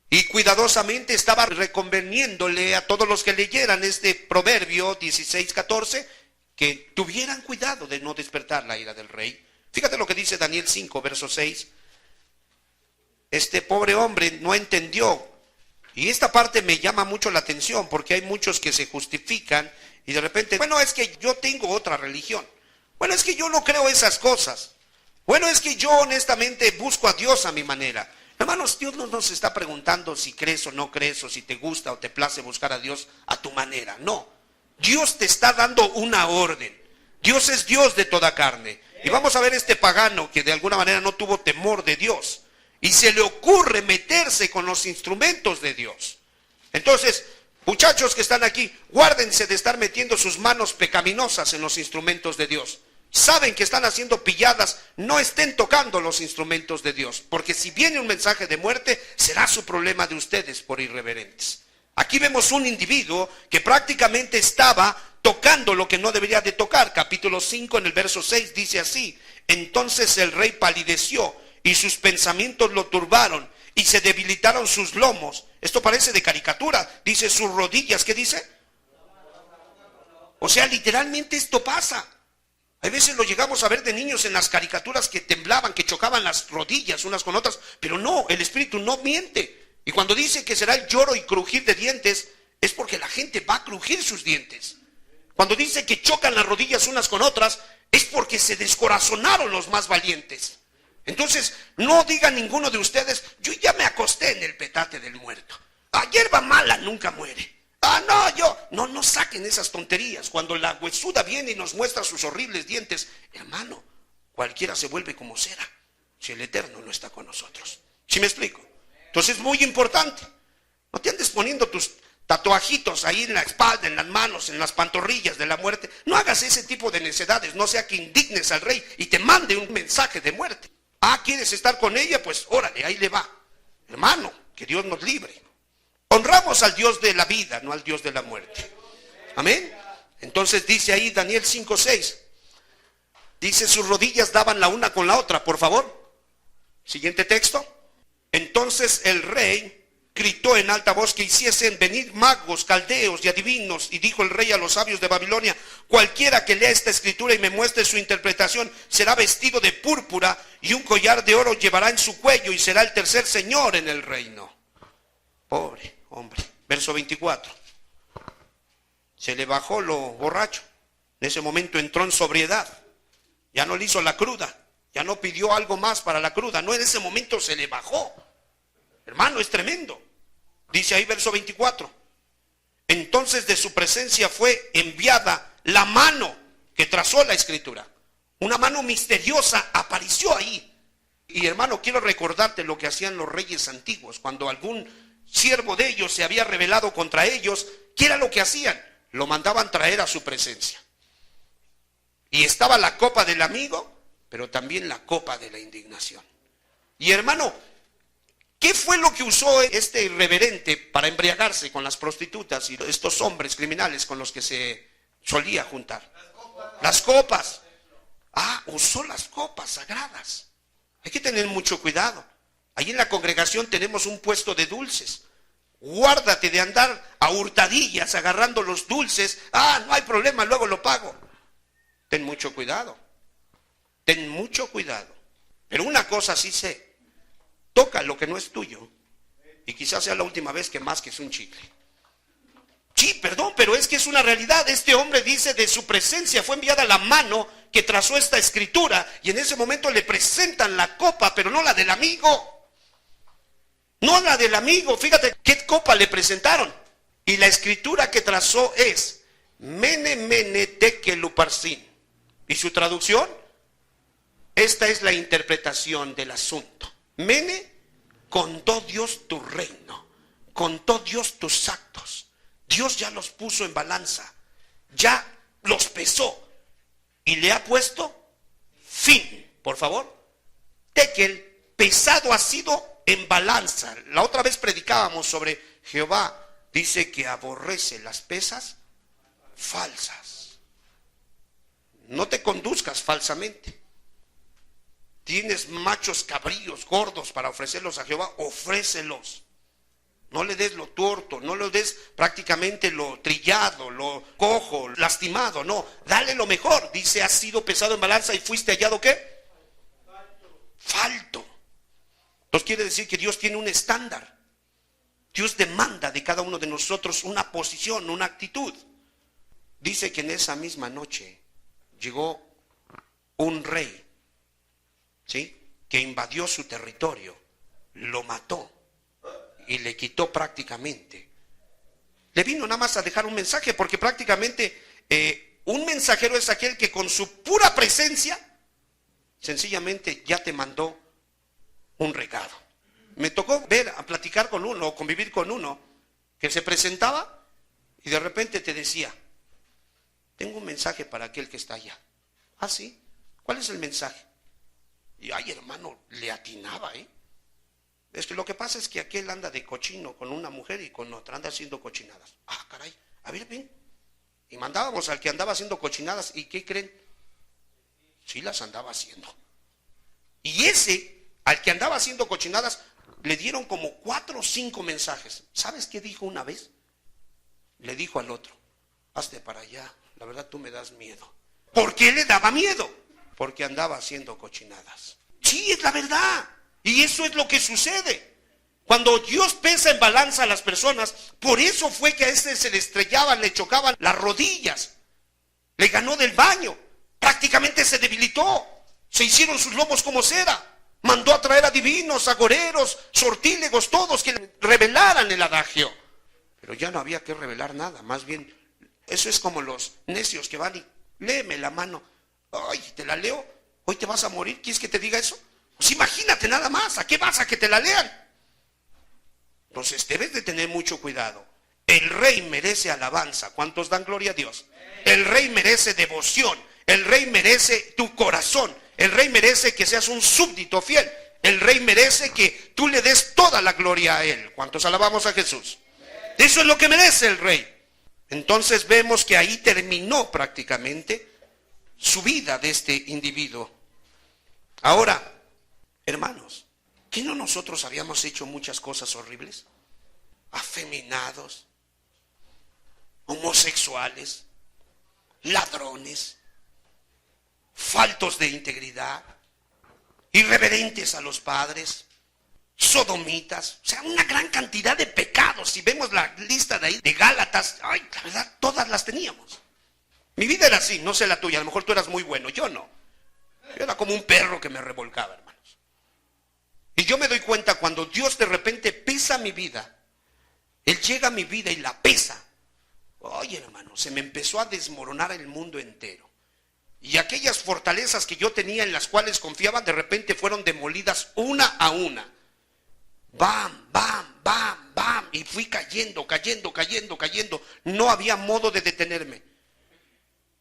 Y cuidadosamente estaba reconveniéndole a todos los que leyeran este proverbio 16:14 que tuvieran cuidado de no despertar la ira del rey. Fíjate lo que dice Daniel 5, verso 6. Este pobre hombre no entendió. Y esta parte me llama mucho la atención, porque hay muchos que se justifican y de repente, bueno, es que yo tengo otra religión. Bueno, es que yo no creo esas cosas. Bueno, es que yo honestamente busco a Dios a mi manera. Hermanos, Dios no nos está preguntando si crees o no crees, o si te gusta o te place buscar a Dios a tu manera. No. Dios te está dando una orden. Dios es Dios de toda carne. Y vamos a ver este pagano que de alguna manera no tuvo temor de Dios. Y se le ocurre meterse con los instrumentos de Dios. Entonces, muchachos que están aquí, guárdense de estar metiendo sus manos pecaminosas en los instrumentos de Dios. Saben que están haciendo pilladas, no estén tocando los instrumentos de Dios. Porque si viene un mensaje de muerte, será su problema de ustedes por irreverentes. Aquí vemos un individuo que prácticamente estaba tocando lo que no debería de tocar. Capítulo 5 en el verso 6 dice así: entonces el rey palideció y sus pensamientos lo turbaron y se debilitaron sus lomos. Esto parece de caricatura. Dice sus rodillas, ¿qué dice? O sea, literalmente esto pasa. Hay veces lo llegamos a ver de niños en las caricaturas que temblaban, que chocaban las rodillas unas con otras. Pero no, el espíritu no miente. Y cuando dice que será el lloro y crujir de dientes, es porque la gente va a crujir sus dientes. Cuando dice que chocan las rodillas unas con otras, es porque se descorazonaron los más valientes. Entonces, no diga ninguno de ustedes: yo ya me acosté en el petate del muerto. Hierba mala nunca muere. No saquen esas tonterías. Cuando la huesuda viene y nos muestra sus horribles dientes, hermano, cualquiera se vuelve como cera si el Eterno no está con nosotros. ¿Sí me explico? Entonces es muy importante. No te andes poniendo tus tatuajitos ahí en la espalda, en las manos, en las pantorrillas de la muerte. No hagas ese tipo de necedades, no sea que indignes al rey y te mande un mensaje de muerte. ¿Quieres estar con ella? Pues órale, ahí le va. Hermano, que Dios nos libre. Honramos al Dios de la vida, no al Dios de la muerte. Amén. Entonces dice ahí Daniel 5:6. Dice: sus rodillas daban la una con la otra. Por favor. Siguiente texto. Entonces el rey gritó en alta voz que hiciesen venir magos, caldeos y adivinos. Y dijo el rey a los sabios de Babilonia: cualquiera que lea esta escritura y me muestre su interpretación será vestido de púrpura y un collar de oro llevará en su cuello y será el tercer señor en el reino. Pobre hombre. Verso 24. Se le bajó lo borracho. En ese momento entró en sobriedad. Ya no le hizo la cruda. Ya no pidió algo más para la cruda. No, en ese momento se le bajó. Hermano, es tremendo. Dice ahí verso 24. Entonces de su presencia fue enviada la mano que trazó la escritura. Una mano misteriosa apareció ahí. Y hermano, quiero recordarte lo que hacían los reyes antiguos. Cuando algún siervo de ellos se había rebelado contra ellos, ¿qué era lo que hacían? Lo mandaban traer a su presencia. Y estaba la copa del amigo, pero también la copa de la indignación. Y hermano, ¿qué fue lo que usó este irreverente para embriagarse con las prostitutas y estos hombres criminales con los que se solía juntar? Las copas. Ah, usó las copas sagradas. Hay que tener mucho cuidado. Ahí en la congregación tenemos un puesto de dulces. Guárdate de andar a hurtadillas agarrando los dulces. Ah, no hay problema, luego lo pago. Ten mucho cuidado. Ten mucho cuidado. Pero una cosa sí sé. Toca lo que no es tuyo. Y quizás sea la última vez que masques un chicle. Sí, perdón, pero es que es una realidad. Este hombre dice, de su presencia fue enviada la mano que trazó esta escritura. Y en ese momento le presentan la copa, pero no la del amigo. No la del amigo. Fíjate qué copa le presentaron. Y la escritura que trazó es Mene Mene Tekel Uparsin. ¿Y su traducción? Esta es la interpretación del asunto. Mene, contó Dios tu reino. Contó Dios tus actos. Dios ya los puso en balanza, ya los pesó y le ha puesto fin. Por favor, Tekel, pesado ha sido en balanza. La otra vez predicábamos sobre Jehová, dice que aborrece las pesas falsas. No te conduzcas falsamente. Tienes machos cabríos gordos para ofrecerlos a Jehová, ofrécelos. No le des lo tuerto, no le des prácticamente lo trillado, lo cojo, lastimado, no. Dale lo mejor. Dice, has sido pesado en balanza y fuiste hallado, ¿qué? Falto. Entonces quiere decir que Dios tiene un estándar. Dios demanda de cada uno de nosotros una posición, una actitud. Dice que en esa misma noche llegó un rey, ¿sí?, que invadió su territorio, lo mató. Y le quitó prácticamente. Le vino nada más a dejar un mensaje, porque prácticamente un mensajero es aquel que con su pura presencia, sencillamente ya te mandó un regalo. Me tocó ver, a platicar con uno, o convivir con uno, que se presentaba y de repente te decía, tengo un mensaje para aquel que está allá. ¿Ah, sí? ¿Cuál es el mensaje? Y ay, hermano, le atinaba, Es que lo que pasa es que aquel anda de cochino con una mujer y con otra, anda haciendo cochinadas. Ah, caray, a ver, ven. Y mandábamos al que andaba haciendo cochinadas, ¿y qué creen? Sí las andaba haciendo. Y ese, al que andaba haciendo cochinadas, le dieron como 4 o 5 mensajes. ¿Sabes qué dijo una vez? Le dijo al otro, hazte para allá, la verdad tú me das miedo. ¿Por qué le daba miedo? Porque andaba haciendo cochinadas. Sí, es la verdad. Y eso es lo que sucede. Cuando Dios pesa en balanza a las personas, por eso fue que a este se le estrellaban, le chocaban las rodillas. Le ganó del baño. Prácticamente se debilitó. Se hicieron sus lomos como cera. Mandó a traer adivinos, agoreros, sortílegos, todos que revelaran el adagio. Pero ya no había que revelar nada. Más bien, eso es como los necios que van y léeme la mano. Ay, te la leo. Hoy te vas a morir. ¿Quieres que te diga eso? Pues imagínate nada más, ¿a qué vas a que te la lean? Entonces debes de tener mucho cuidado. El rey merece alabanza. ¿Cuántos dan gloria a Dios? El rey merece devoción. El rey merece tu corazón. El rey merece que seas un súbdito fiel. El rey merece que tú le des toda la gloria a él. ¿Cuántos alabamos a Jesús? Eso es lo que merece el rey. Entonces vemos que ahí terminó prácticamente su vida de este individuo. Ahora, hermanos, ¿qué no nosotros habíamos hecho muchas cosas horribles? Afeminados, homosexuales, ladrones, faltos de integridad, irreverentes a los padres, sodomitas, o sea, una gran cantidad de pecados. Si vemos la lista de ahí de Gálatas, ay, la verdad, todas las teníamos. Mi vida era así, no sé la tuya, a lo mejor tú eras muy bueno, yo no. Yo era como un perro que me revolcaba, hermanos. Y yo me doy cuenta cuando Dios de repente pesa mi vida, Él llega a mi vida y la pesa. Oye, hermano, se me empezó a desmoronar el mundo entero. Y aquellas fortalezas que yo tenía en las cuales confiaba, de repente fueron demolidas una a una. Bam, bam, bam, bam. Y fui cayendo, cayendo, cayendo, cayendo. No había modo de detenerme.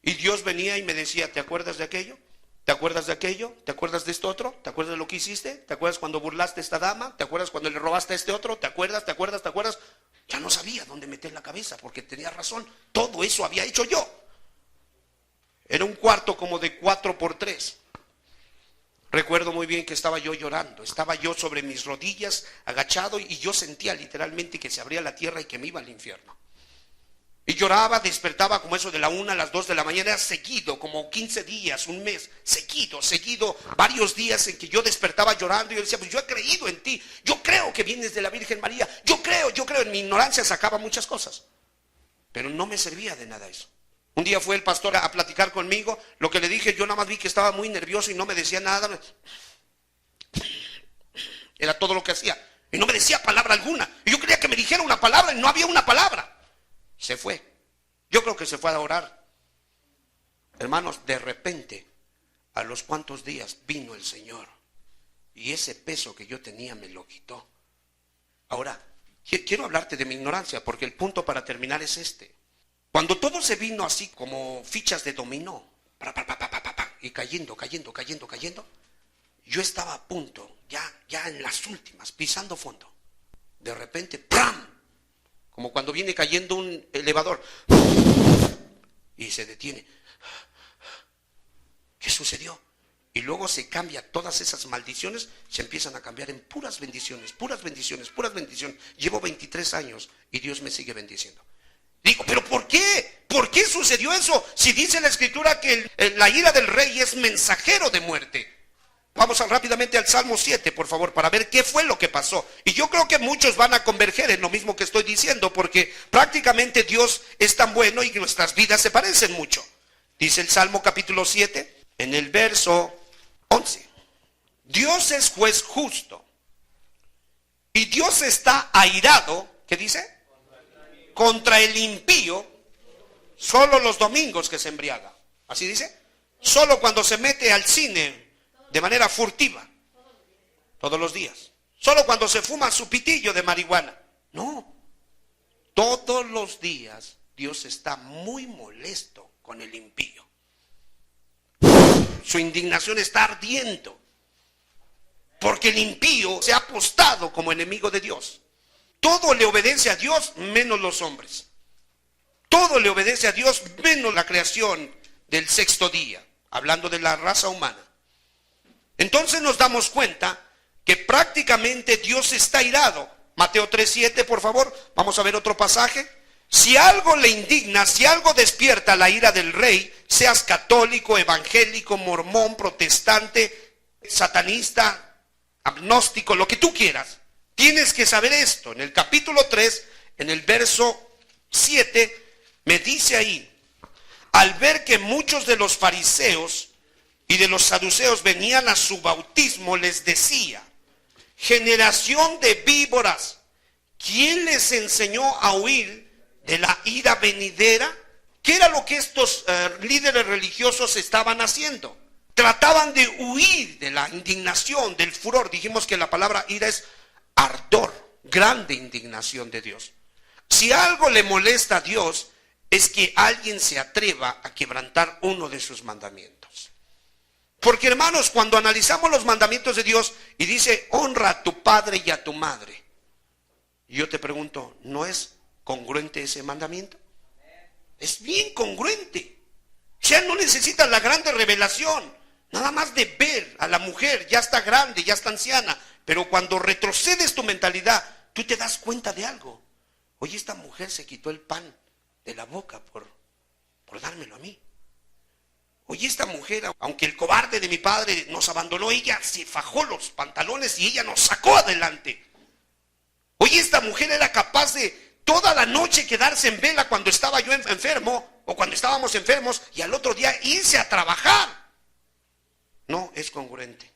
Y Dios venía y me decía, ¿te acuerdas de aquello? ¿Te acuerdas de aquello? ¿Te acuerdas de esto otro? ¿Te acuerdas de lo que hiciste? ¿Te acuerdas cuando burlaste a esta dama? ¿Te acuerdas cuando le robaste a este otro? ¿Te acuerdas? ¿Te acuerdas? ¿Te acuerdas? Ya no sabía dónde meter la cabeza porque tenía razón. Todo eso había hecho yo. Era un cuarto como de 4x3. Recuerdo muy bien que estaba yo llorando. Estaba yo sobre mis rodillas, agachado, y yo sentía literalmente que se abría la tierra y que me iba al infierno. Y lloraba, despertaba como eso de la 1 a las 2 de la mañana, era seguido, como 15 días, un mes, seguido, varios días en que yo despertaba llorando y yo decía, pues yo he creído en ti, yo creo que vienes de la Virgen María, yo creo, en mi ignorancia sacaba muchas cosas, pero no me servía de nada eso. Un día fue el pastor a platicar conmigo, lo que le dije, yo nada más vi que estaba muy nervioso y no me decía nada, era todo lo que hacía, y no me decía palabra alguna, y yo quería que me dijera una palabra y no había una palabra. Se fue. Yo creo que se fue a orar. Hermanos, de repente, a los cuantos días vino el Señor y ese peso que yo tenía me lo quitó. Ahora, quiero hablarte de mi ignorancia porque el punto para terminar es este. Cuando todo se vino así como fichas de dominó, y cayendo, yo estaba a punto, ya en las últimas, pisando fondo. De repente, ¡pram! Como cuando viene cayendo un elevador y se detiene. ¿Qué sucedió? Y luego se cambia, todas esas maldiciones se empiezan a cambiar en puras bendiciones, puras bendiciones, puras bendiciones. Llevo 23 años y Dios me sigue bendiciendo. Digo, ¿pero por qué? ¿Por qué sucedió eso? Si dice la Escritura que la ira del rey es mensajero de muerte. Vamos rápidamente al Salmo 7, por favor, para ver qué fue lo que pasó. Y yo creo que muchos van a converger en lo mismo que estoy diciendo, porque prácticamente Dios es tan bueno y nuestras vidas se parecen mucho. Dice el Salmo capítulo 7, en el verso 11. Dios es juez justo. Y Dios está airado, ¿qué dice? Contra el impío, solo los domingos que se embriaga. ¿Así dice? Solo cuando se mete al cine de manera furtiva, todos los días. Solo cuando se fuma su pitillo de marihuana. No, todos los días Dios está muy molesto con el impío. Su indignación está ardiendo, porque el impío se ha postado como enemigo de Dios. Todo le obedece a Dios menos los hombres. Todo le obedece a Dios menos la creación del sexto día, hablando de la raza humana. Entonces nos damos cuenta que prácticamente Dios está airado. Mateo 3:7, por favor, vamos a ver otro pasaje. Si algo le indigna, si algo despierta la ira del rey, seas católico, evangélico, mormón, protestante, satanista, agnóstico, lo que tú quieras, tienes que saber esto. En el capítulo 3, en el verso 7, me dice ahí, al ver que muchos de los fariseos y de los saduceos venían a su bautismo, les decía, generación de víboras, ¿quién les enseñó a huir de la ira venidera? ¿Qué era lo que estos líderes religiosos estaban haciendo? Trataban de huir de la indignación, del furor. Dijimos que la palabra ira es ardor, grande indignación de Dios. Si algo le molesta a Dios, es que alguien se atreva a quebrantar uno de sus mandamientos. Porque, hermanos, cuando analizamos los mandamientos de Dios y dice, honra a tu padre y a tu madre, yo te pregunto, ¿no es congruente ese mandamiento? Es bien congruente. Ya no necesitas la grande revelación, nada más de ver a la mujer, ya está grande, ya está anciana, pero cuando retrocedes tu mentalidad, tú te das cuenta de algo. Oye, esta mujer se quitó el pan de la boca por dármelo a mí. Oye, esta mujer, aunque el cobarde de mi padre nos abandonó, ella se fajó los pantalones y ella nos sacó adelante. Oye, esta mujer era capaz de toda la noche quedarse en vela cuando estaba yo enfermo o cuando estábamos enfermos y al otro día irse a trabajar. No es congruente.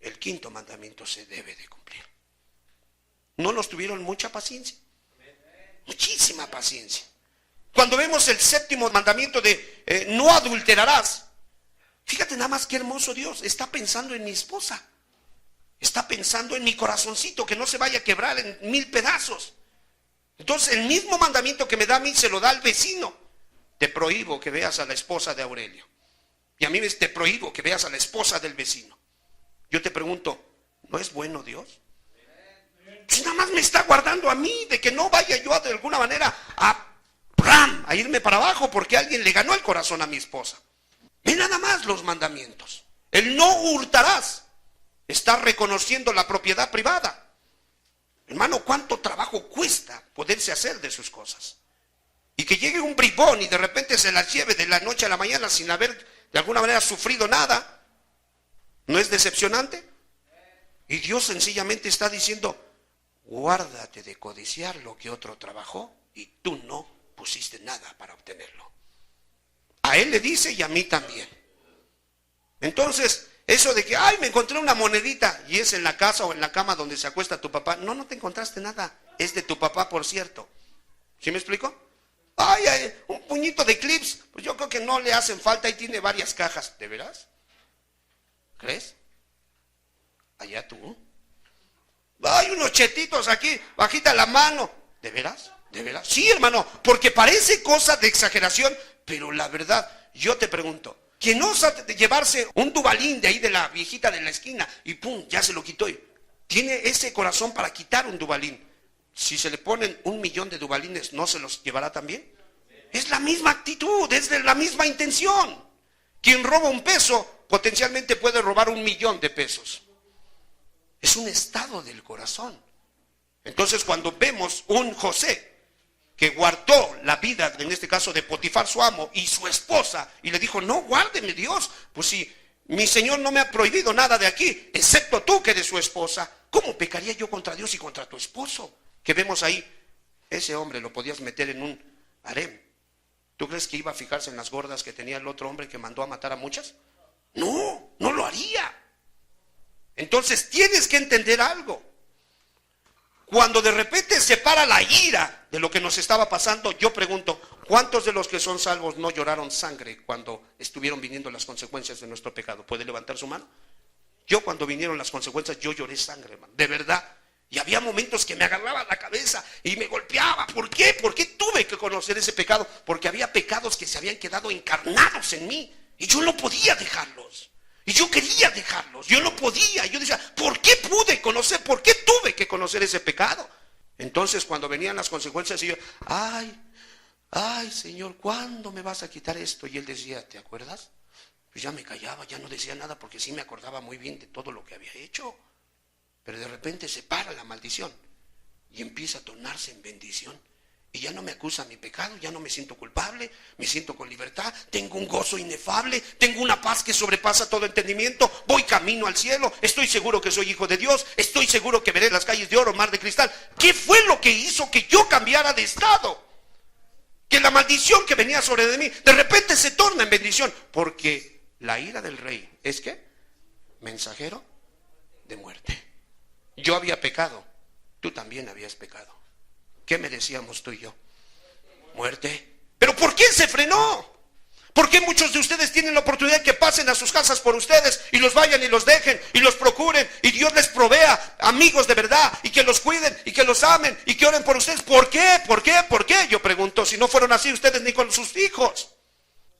El quinto mandamiento se debe de cumplir. ¿No nos tuvieron mucha paciencia? Muchísima paciencia. Cuando vemos el séptimo mandamiento de no adulterarás, fíjate nada más qué hermoso Dios, está pensando en mi esposa, está pensando en mi corazoncito, que no se vaya a quebrar en 1000 pedazos. Entonces el mismo mandamiento que me da a mí se lo da al vecino. Te prohíbo que veas a la esposa de Aurelio. Y a mí te prohíbo que veas a la esposa del vecino. Yo te pregunto, ¿no es bueno Dios? Si nada más me está guardando a mí de que no vaya yo de alguna manera a irme para abajo porque alguien le ganó el corazón a mi esposa. Ve nada más los mandamientos. El no hurtarás. Está reconociendo la propiedad privada. Hermano, ¿cuánto trabajo cuesta poderse hacer de sus cosas? Y que llegue un bribón y de repente se las lleve de la noche a la mañana sin haber de alguna manera sufrido nada. ¿No es decepcionante? Y Dios sencillamente está diciendo, guárdate de codiciar lo que otro trabajó y tú no pusiste nada para obtenerlo. A él le dice y a mí también. Entonces, eso de que, ay, me encontré una monedita y es en la casa o en la cama donde se acuesta tu papá. No, no te encontraste nada. Es de tu papá, por cierto. ¿Sí me explico? Ay, un puñito de clips. Pues yo creo que no le hacen falta y tiene varias cajas. ¿De veras? ¿Crees? Allá tú. Hay unos chetitos aquí, bajita la mano. ¿De veras? ¿De veras? Sí, hermano, porque parece cosa de exageración, pero la verdad, yo te pregunto, ¿quién osa de llevarse un Dubalín de ahí de la viejita de la esquina y pum, ya se lo quitó? Y tiene ese corazón para quitar un Dubalín. Si se le ponen 1,000,000 de Dubalines, ¿no se los llevará también? Es la misma actitud, es de la misma intención. Quien roba un peso, potencialmente puede robar 1,000,000 de pesos. Es un estado del corazón. Entonces, cuando vemos un José que guardó la vida, en este caso de Potifar, su amo, y su esposa, y le dijo, no, guárdeme Dios, pues si mi Señor no me ha prohibido nada de aquí, excepto tú que eres su esposa, ¿cómo pecaría yo contra Dios y contra tu esposo? Que vemos ahí, ese hombre lo podías meter en un harem. ¿Tú crees que iba a fijarse en las gordas que tenía el otro hombre que mandó a matar a muchas? No, no lo haría. Entonces tienes que entender algo. Cuando de repente se para la ira de lo que nos estaba pasando, yo pregunto, ¿cuántos de los que son salvos no lloraron sangre cuando estuvieron viniendo las consecuencias de nuestro pecado? ¿Puede levantar su mano? Yo cuando vinieron las consecuencias, yo lloré sangre, hermano, de verdad. Y había momentos que me agarraba la cabeza y me golpeaba. ¿Por qué? ¿Por qué tuve que conocer ese pecado? Porque había pecados que se habían quedado encarnados en mí y yo no podía dejarlos. Y yo quería dejarlos, yo no podía. Yo decía, ¿por qué pude conocer? ¿Por qué tuve que conocer ese pecado? Entonces cuando venían las consecuencias y yo, ay, Señor, ¿cuándo me vas a quitar esto? Y él decía, ¿te acuerdas? Pues ya me callaba, ya no decía nada porque sí me acordaba muy bien de todo lo que había hecho. Pero de repente se para la maldición y empieza a tornarse en bendición. Y ya no me acusa mi pecado, ya no me siento culpable, me siento con libertad, tengo un gozo inefable, tengo una paz que sobrepasa todo entendimiento, voy camino al cielo, estoy seguro que soy hijo de Dios, estoy seguro que veré las calles de oro, mar de cristal. ¿Qué fue lo que hizo que yo cambiara de estado? Que la maldición que venía sobre de mí, de repente se torna en bendición, porque la ira del rey es ¿qué? Mensajero de muerte. Yo había pecado, tú también habías pecado. ¿Qué merecíamos tú y yo? Muerte. ¿Pero por qué se frenó? ¿Por qué muchos de ustedes tienen la oportunidad que pasen a sus casas por ustedes y los vayan y los dejen y los procuren y Dios les provea amigos de verdad y que los cuiden y que los amen y que oren por ustedes? ¿Por qué? ¿Por qué? ¿Por qué? Yo pregunto, si no fueron así ustedes ni con sus hijos.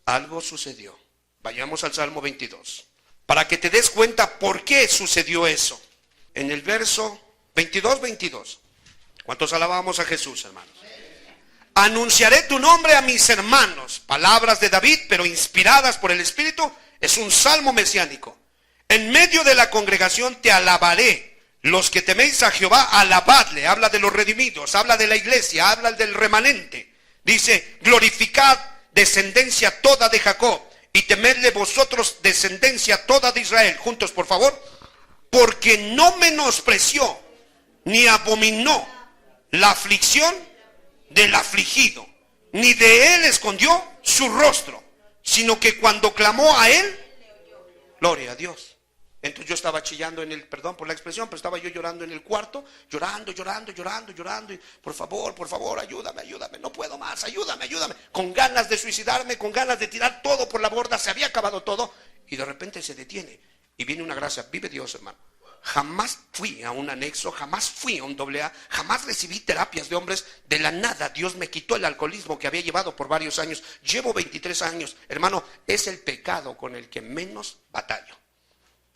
Algo sucedió. Vayamos al Salmo 22 para que te des cuenta por qué sucedió eso. En el verso 22. ¿Cuántos alabamos a Jesús, hermanos? Anunciaré tu nombre a mis hermanos. Palabras de David, pero inspiradas por el Espíritu. Es un salmo mesiánico. En medio de la congregación te alabaré. Los que teméis a Jehová, alabadle. Habla de los redimidos, habla de la iglesia, habla del remanente. Dice, glorificad descendencia toda de Jacob y temedle vosotros descendencia toda de Israel. Juntos, por favor. Porque no menospreció ni abominó la aflicción del afligido, ni de él escondió su rostro, sino que cuando clamó a él, gloria a Dios. Entonces yo estaba chillando en el, perdón por la expresión, pero estaba yo llorando en el cuarto, llorando, y por favor, ayúdame, no puedo más, ayúdame, con ganas de suicidarme, con ganas de tirar todo por la borda, se había acabado todo, y de repente se detiene, y viene una gracia, vive Dios, hermano. jamás fui a un anexo, jamás fui a un AA, jamás recibí terapias de hombres. De la nada Dios me quitó el alcoholismo que había llevado por varios años. Llevo 23 años, hermano, es el pecado con el que menos batallo.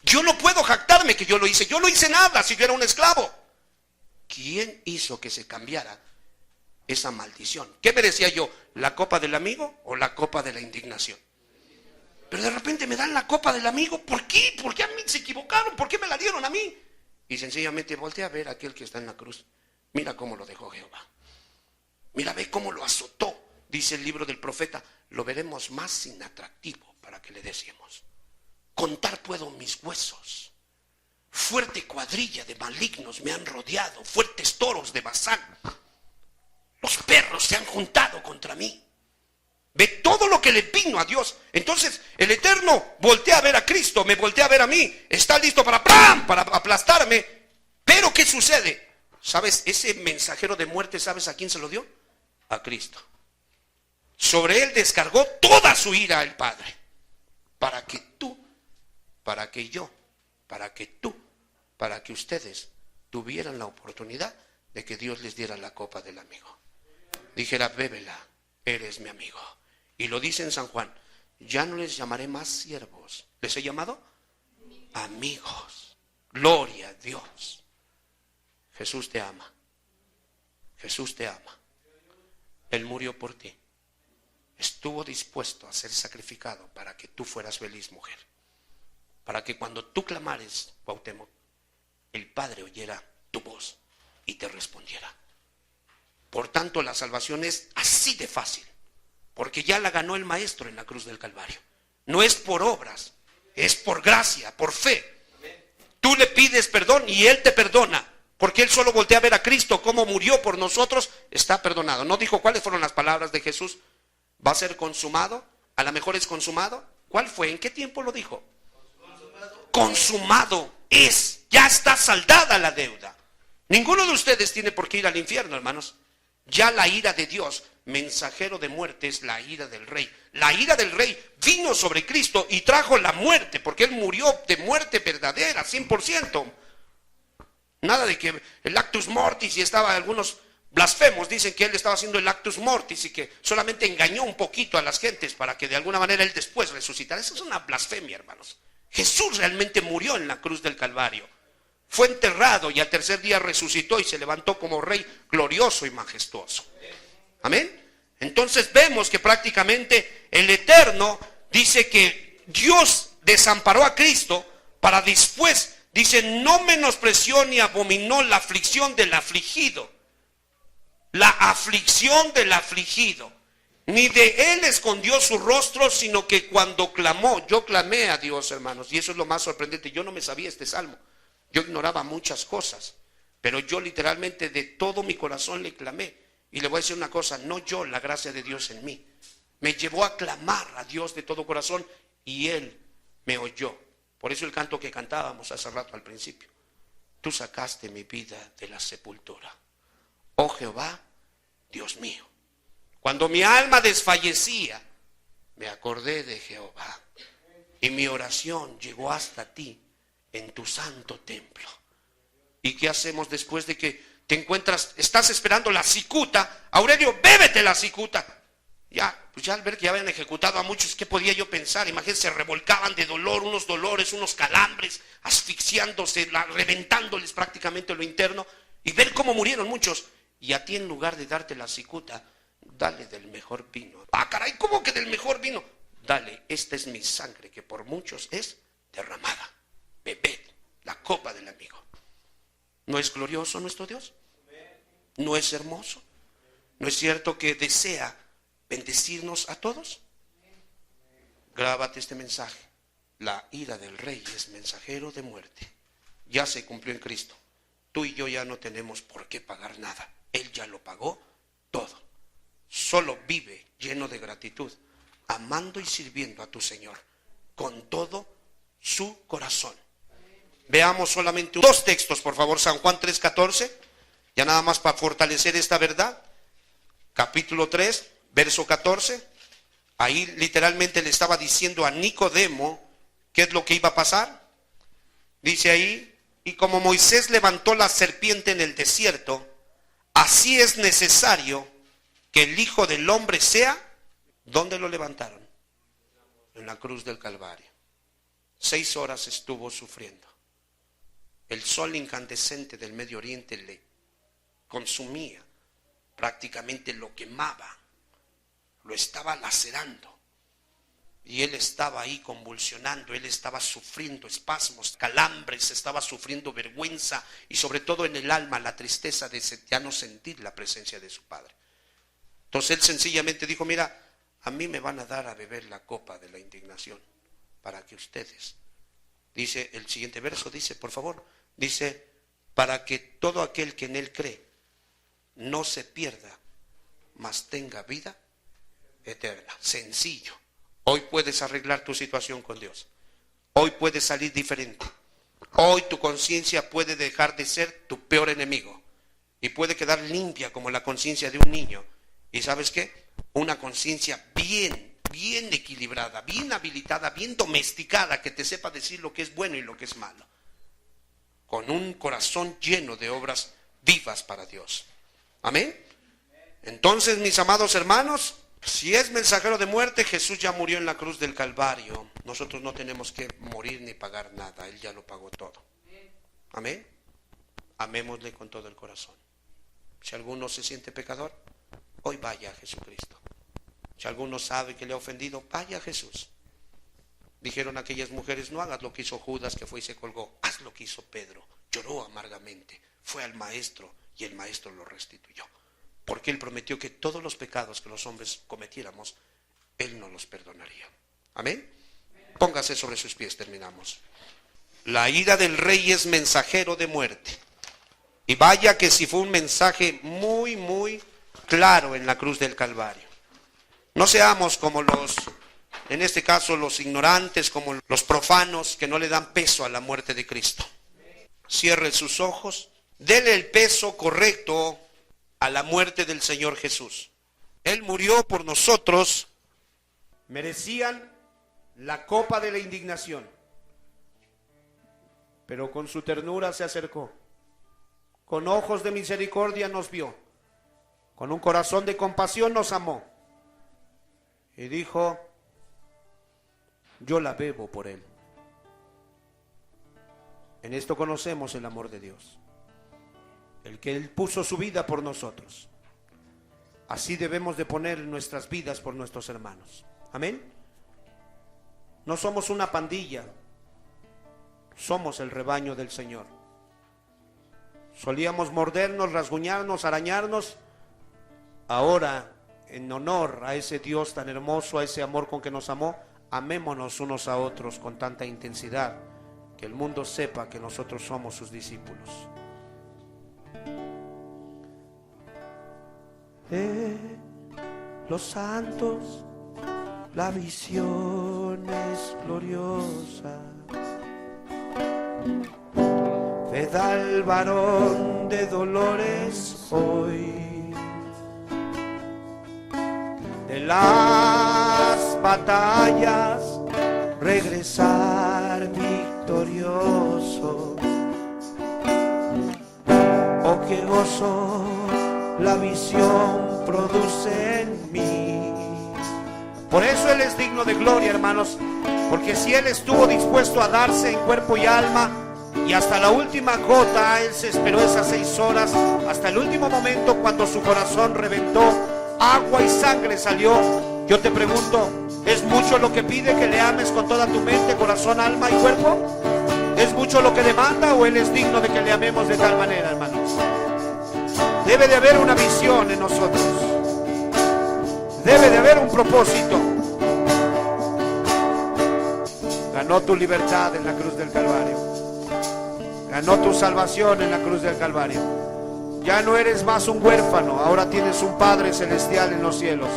Yo no puedo jactarme que yo lo hice. Yo no hice nada si yo era un esclavo. ¿Quién hizo que se cambiara esa maldición? ¿Qué merecía yo? ¿La copa del amigo o la copa de la indignación? Pero de repente me dan la copa del amigo. ¿Por qué? ¿Por qué a mí se equivocaron? ¿Por qué me la dieron a mí? Y sencillamente volteé a ver a aquel que está en la cruz. Mira cómo lo dejó Jehová. Mira, ve cómo lo azotó. Dice el libro del profeta, lo veremos más inatractivo para que le deseemos. Contar puedo mis huesos. Fuerte cuadrilla de malignos me han rodeado. Fuertes toros de Basán. Los perros se han juntado contra mí. Ve todo lo que le vino a Dios. Entonces el Eterno voltea a ver a Cristo, me voltea a ver a mí. Está listo para ¡pram! Para aplastarme. Pero ¿qué sucede? ¿Sabes? Ese mensajero de muerte, ¿sabes a quién se lo dio? A Cristo. Sobre él descargó toda su ira el Padre. Para que tú, para que yo, para que tú, para que ustedes tuvieran la oportunidad de que Dios les diera la copa del amigo. Dijera, bébela, eres mi amigo. Y lo dice en San Juan, ya no les llamaré más siervos. ¿Les he llamado? Amigos. Gloria a Dios. Jesús te ama. Jesús te ama. Él murió por ti. Estuvo dispuesto a ser sacrificado para que tú fueras feliz, mujer. Para que cuando tú clamares, Cuauhtémoc, el Padre oyera tu voz y te respondiera. Por tanto, la salvación es así de fácil. Porque ya la ganó el Maestro en la cruz del Calvario. No es por obras, es por gracia, por fe. Tú le pides perdón y Él te perdona. Porque Él solo voltea a ver a Cristo, cómo murió por nosotros, está perdonado. No dijo cuáles fueron las palabras de Jesús. ¿Va a ser consumado? A lo mejor es consumado. ¿Cuál fue? ¿En qué tiempo lo dijo? Consumado es. Ya está saldada la deuda. Ninguno de ustedes tiene por qué ir al infierno, hermanos. Ya la ira de Dios, mensajero de muerte, es la ira del rey. La ira del rey vino sobre Cristo y trajo la muerte, porque Él murió de muerte verdadera, 100%. Nada de que el actus mortis, y estaba algunos blasfemos, dicen que Él estaba haciendo el actus mortis y que solamente engañó un poquito a las gentes para que de alguna manera Él después resucitara. Eso es una blasfemia, hermanos. Jesús realmente murió en la cruz del Calvario. Fue enterrado y al tercer día resucitó y se levantó como rey glorioso y majestuoso. Amén. Entonces vemos que prácticamente el Eterno dice que Dios desamparó a Cristo para después, dice, no menospreció ni abominó la aflicción del afligido. La aflicción del afligido. Ni de él escondió su rostro, sino que cuando clamó, yo clamé a Dios, hermanos, y eso es lo más sorprendente. Yo no me sabía este salmo. Yo ignoraba muchas cosas, pero yo literalmente de todo mi corazón le clamé. Y le voy a decir una cosa, no yo, la gracia de Dios en mí. Me llevó a clamar a Dios de todo corazón y Él me oyó. Por eso el canto que cantábamos hace rato al principio. Tú sacaste mi vida de la sepultura. Oh Jehová, Dios mío. Cuando mi alma desfallecía, me acordé de Jehová. Y mi oración llegó hasta ti en tu santo templo. ¿Y qué hacemos después de que te encuentras, estás esperando la cicuta? Aurelio, bébete la cicuta. Ya, pues ya al ver que ya habían ejecutado a muchos, ¿qué podía yo pensar? Imagínense, se revolcaban de dolor, unos dolores, unos calambres, asfixiándose, reventándoles prácticamente lo interno, y ver cómo murieron muchos. Y a ti, en lugar de darte la cicuta, dale del mejor vino. Ah, caray, ¿cómo que del mejor vino? Dale, esta es mi sangre que por muchos es derramada. Bebed la copa del amigo. ¿No es glorioso nuestro Dios? ¿No es hermoso? ¿No es cierto que desea bendecirnos a todos? Grábate este mensaje. La ira del rey es mensajero de muerte. Ya se cumplió en Cristo. Tú y yo ya no tenemos por qué pagar nada. Él ya lo pagó todo. Solo vive lleno de gratitud, amando y sirviendo a tu Señor con todo su corazón. Veamos solamente dos textos, por favor. San Juan 3:14, ya nada más para fortalecer esta verdad. Capítulo 3, verso 14. Ahí literalmente le estaba diciendo a Nicodemo qué es lo que iba a pasar. Dice ahí, Y como Moisés levantó la serpiente en el desierto, así es necesario que el Hijo del Hombre sea. ¿Dónde lo levantaron? En la cruz del Calvario. 6 horas estuvo sufriendo. El sol incandescente del Medio Oriente le consumía, prácticamente lo quemaba, lo estaba lacerando. Y él estaba ahí convulsionando, él estaba sufriendo espasmos, calambres, estaba sufriendo vergüenza y sobre todo en el alma la tristeza de ya no sentir la presencia de su Padre. Entonces él sencillamente dijo, mira, a mí me van a dar a beber la copa de la indignación para que ustedes, dice el siguiente verso, dice, por favor, dice, para que todo aquel que en él cree no se pierda, mas tenga vida eterna. Sencillo. Hoy puedes arreglar tu situación con Dios. Hoy puedes salir diferente. Hoy tu conciencia puede dejar de ser tu peor enemigo y puede quedar limpia como la conciencia de un niño. ¿Y sabes qué? Una conciencia bien equilibrada, bien habilitada, bien domesticada, que te sepa decir lo que es bueno y lo que es malo. Con un corazón lleno de obras vivas para Dios. Amén. Entonces, mis amados hermanos, si es mensajero de muerte, Jesús ya murió en la cruz del Calvario. Nosotros no tenemos que morir ni pagar nada. Él ya lo pagó todo. Amén. Amémosle con todo el corazón. Si alguno se siente pecador, hoy vaya a Jesucristo. Si alguno sabe que le ha ofendido, vaya a Jesús. Dijeron aquellas mujeres, no hagas lo que hizo Judas, que fue y se colgó. Haz lo que hizo Pedro. Lloró amargamente. Fue al maestro y el maestro lo restituyó. Porque él prometió que todos los pecados que los hombres cometiéramos, él nos los perdonaría. Amén. Póngase sobre sus pies, terminamos. La ira del rey es mensajero de muerte. Y vaya que si fue un mensaje muy claro en la cruz del Calvario. No seamos como en este caso los ignorantes, como los profanos que no le dan peso a la muerte de Cristo. Cierre sus ojos, dele el peso correcto a la muerte del Señor Jesús. Él murió por nosotros. Merecían la copa de la indignación, pero con su ternura se acercó. Con ojos de misericordia nos vio. Con un corazón de compasión nos amó. Y dijo, yo la bebo por él. En esto conocemos el amor de Dios. El que él puso su vida por nosotros. Así debemos de poner nuestras vidas por nuestros hermanos. Amén. No somos una pandilla. Somos el rebaño del Señor. Solíamos mordernos, rasguñarnos, arañarnos. Ahora, en honor a ese Dios tan hermoso, a ese amor con que nos amó, amémonos unos a otros con tanta intensidad que el mundo sepa que nosotros somos sus discípulos. Los santos, la visión es gloriosa. Ved al varón de dolores hoy, de las batallas regresar victorioso. Oh, qué gozo la visión produce en mí. Por eso Él es digno de gloria, hermanos, porque si Él estuvo dispuesto a darse en cuerpo y alma, y hasta la última gota, Él se esperó esas 6 horas, hasta el último momento cuando su corazón reventó, agua y sangre salió. Yo te pregunto, ¿es mucho lo que pide que le ames con toda tu mente, corazón, alma y cuerpo? ¿Es mucho lo que demanda o Él es digno de que le amemos de tal manera, hermanos? Debe de haber una visión en nosotros. Debe de haber un propósito. Ganó tu libertad en la cruz del Calvario. Ganó tu salvación en la cruz del Calvario. Ya no eres más un huérfano, ahora tienes un Padre celestial en los cielos.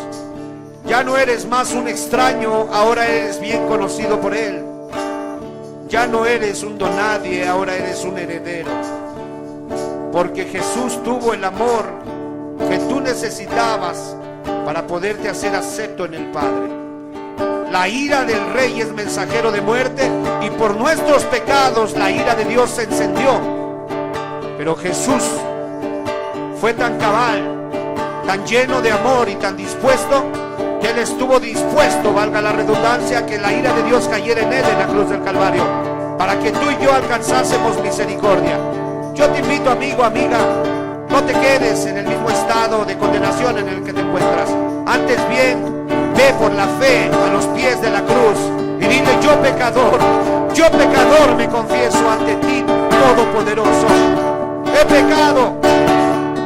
Ya no eres más un extraño, ahora eres bien conocido por Él. Ya no eres un donadie, ahora eres un heredero. Porque Jesús tuvo el amor que tú necesitabas para poderte hacer acepto en el Padre. la ira del rey es mensajero de muerte, y por nuestros pecados la ira de Dios se encendió. Pero Jesús fue tan cabal, tan lleno de amor y tan dispuesto, que Él estuvo dispuesto, valga la redundancia, que la ira de Dios cayera en Él en la cruz del Calvario, para que tú y yo alcanzásemos misericordia. Yo te invito, amigo, amiga, no te quedes en el mismo estado de condenación en el que te encuentras. Antes bien, ve por la fe a los pies de la cruz y dile: yo pecador me confieso ante ti, Todopoderoso. He pecado,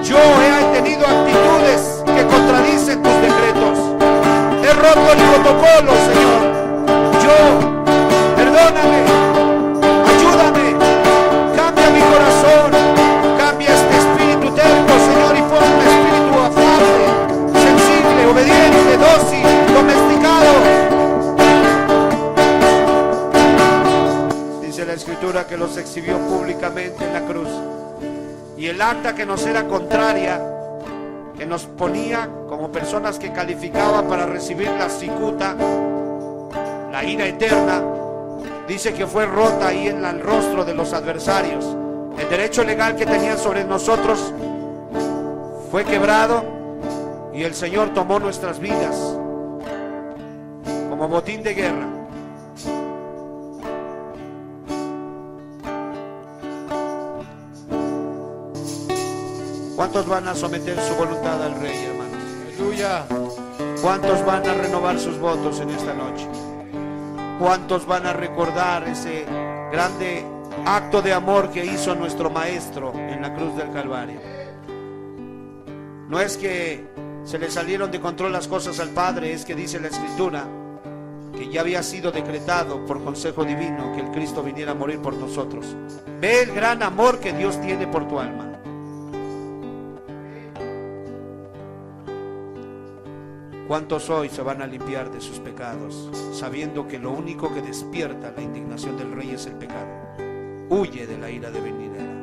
yo he tenido actitudes que contradicen tus decretos, he roto el protocolo, Señor. Perdóname, ayúdame, cambia mi corazón, cambia este espíritu terco, Señor, y pon un espíritu afable, sensible, obediente, dócil, domesticado. Dice la Escritura que los exhibió públicamente en la cruz, y el acta que nos era contraria, que nos ponía como personas que calificaban para recibir la cicuta, la ira eterna, dice que fue rota ahí en el rostro de los adversarios. El derecho legal que tenían sobre nosotros fue quebrado, y el Señor tomó nuestras vidas como botín de guerra. ¿Cuántos van a someter su voluntad al Rey, hermanos? Aleluya. ¿Cuántos van a renovar sus votos en esta noche? ¿Cuántos van a recordar ese grande acto de amor que hizo nuestro Maestro en la cruz del Calvario? No es que se le salieron de control las cosas al Padre, es que dice la Escritura que ya había sido decretado por consejo divino que el Cristo viniera a morir por nosotros. Ve el gran amor que Dios tiene por tu alma. ¿Cuántos hoy se van a limpiar de sus pecados, sabiendo que lo único que despierta la indignación del Rey es el pecado? Huye de la ira de venidera.